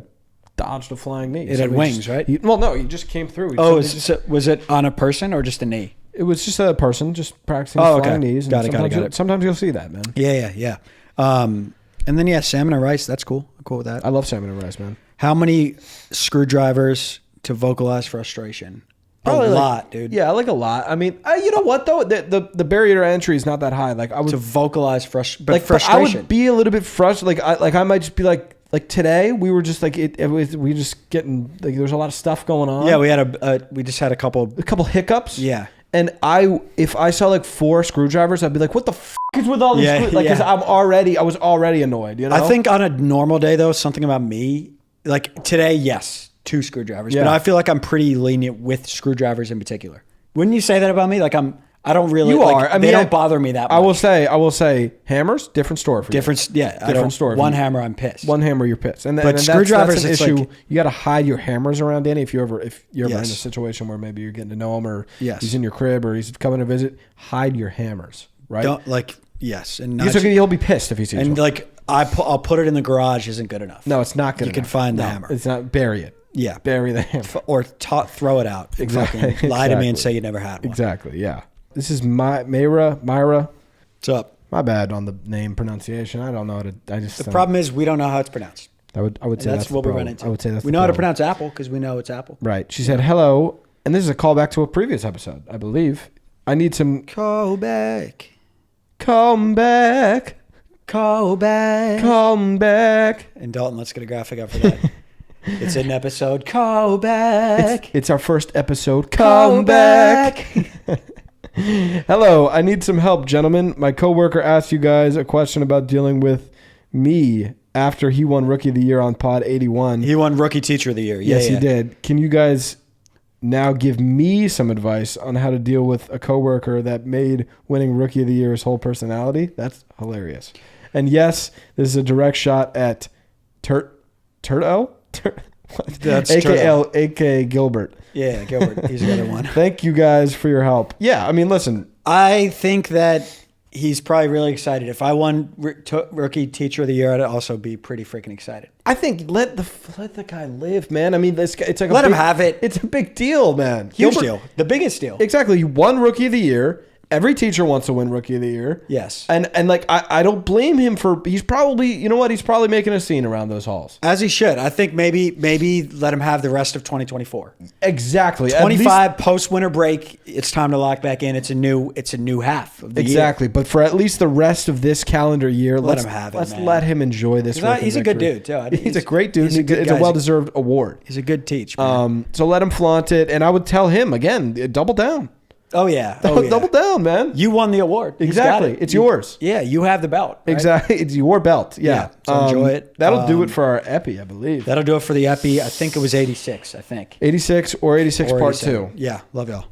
dodged a flying knee.
It had wings, right?
He just came through.
Was it on a person or just a knee?
It was just a person just practicing flying knees.
Got it.
Sometimes you'll see that, man.
Yeah. And then, salmon and rice. That's cool. I'm cool with that.
I love salmon and rice, man.
How many screwdrivers to vocalize frustration?
Probably
a lot, dude.
Yeah, like a lot. I mean, you know what though? The barrier to entry is not that high. Like I would
to vocalize frustration.
But I would be a little bit frustrated. Like I might just be like today we were just like we just getting like there's a lot of stuff going on.
Yeah, we just had a couple
hiccups.
Yeah.
And if I saw like 4 screwdrivers, I'd be like, "What the f is with all these?" Because I was already annoyed. You know.
I think on a normal day though, something about me, like today, yes, 2 screwdrivers.
Yeah.
But I feel like I'm pretty lenient with screwdrivers in particular. Wouldn't you say that about me? Like I don't really. You are. I mean, they don't bother me that much.
I will say hammers, different story for you.
Different story. One hammer, I'm pissed.
One hammer, you're pissed.
But screwdrivers,
that's an issue.
Like,
you got to hide your hammers around Danny if you're ever in a situation where maybe you're getting to know him or he's in your crib or he's coming to visit. Hide your hammers, right?
And
he'll be pissed if he sees
and
one.
like I'll put it in the garage isn't good enough.
No, it's not good.
You can find the hammer.
It's not. Bury it.
Yeah,
bury the hammer
or throw it out.
Exactly.
Lie to me and say you never had one.
Exactly. Yeah. This is Myra.
What's up?
My bad on the name pronunciation. I don't know how to.
The problem is we don't know how it's pronounced.
I would say that's
what we run into.
I would say that's
we know how to pronounce apple because we know it's apple.
Right. She said hello, and this is a callback to a previous episode, I believe. I need some
call back.
Come back.
Call back.
Come back.
And Dalton, let's get a graphic up for that. It's an episode. Call back.
It's our first episode. Come back. Hello, I need some help, gentlemen. My coworker asked you guys a question about dealing with me after he won Rookie of the Year on Pod 81.
He won Rookie Teacher of the Year.
Yes, he did. Can you guys now give me some advice on how to deal with a coworker that made winning Rookie of the Year his whole personality? That's hilarious. And yes, this is a direct shot at Turtle?
That's
AKA Gilbert.
Yeah, Gilbert. He's the other one.
Thank you guys for your help. Yeah, I mean, listen.
I think that he's probably really excited. If I won Rookie Teacher of the Year, I'd also be pretty freaking excited.
I think let the guy live, man. I mean, this guy, it's like
let him have it.
It's a big deal, man.
Huge deal. The biggest deal.
Exactly. You won Rookie of the Year. Every teacher wants to win Rookie of the Year.
Yes.
And like, I don't blame him for, he's probably, you know what? He's probably making a scene around those halls.
As he should. I think maybe let him have the rest of 2024.
Exactly.
25 post winter break. It's time to lock back in. It's a new half of the year.
Exactly. But for at least the rest of this calendar year,
let him have it.
Let's let him enjoy this.
He's a good dude too.
He's a great dude. It's a well-deserved award.
He's a good teach. Man.
So let him flaunt it. And I would tell him again, double down.
Oh yeah.
Double down, man.
You won the award.
Exactly. It's yours.
Yeah, you have the belt. Right?
Exactly. It's your belt. Yeah.
So enjoy it.
That'll do it for our Epi, I believe.
That'll do it for the Epi. I think it was 86, 86
or 86 part 2.
Yeah. Love y'all.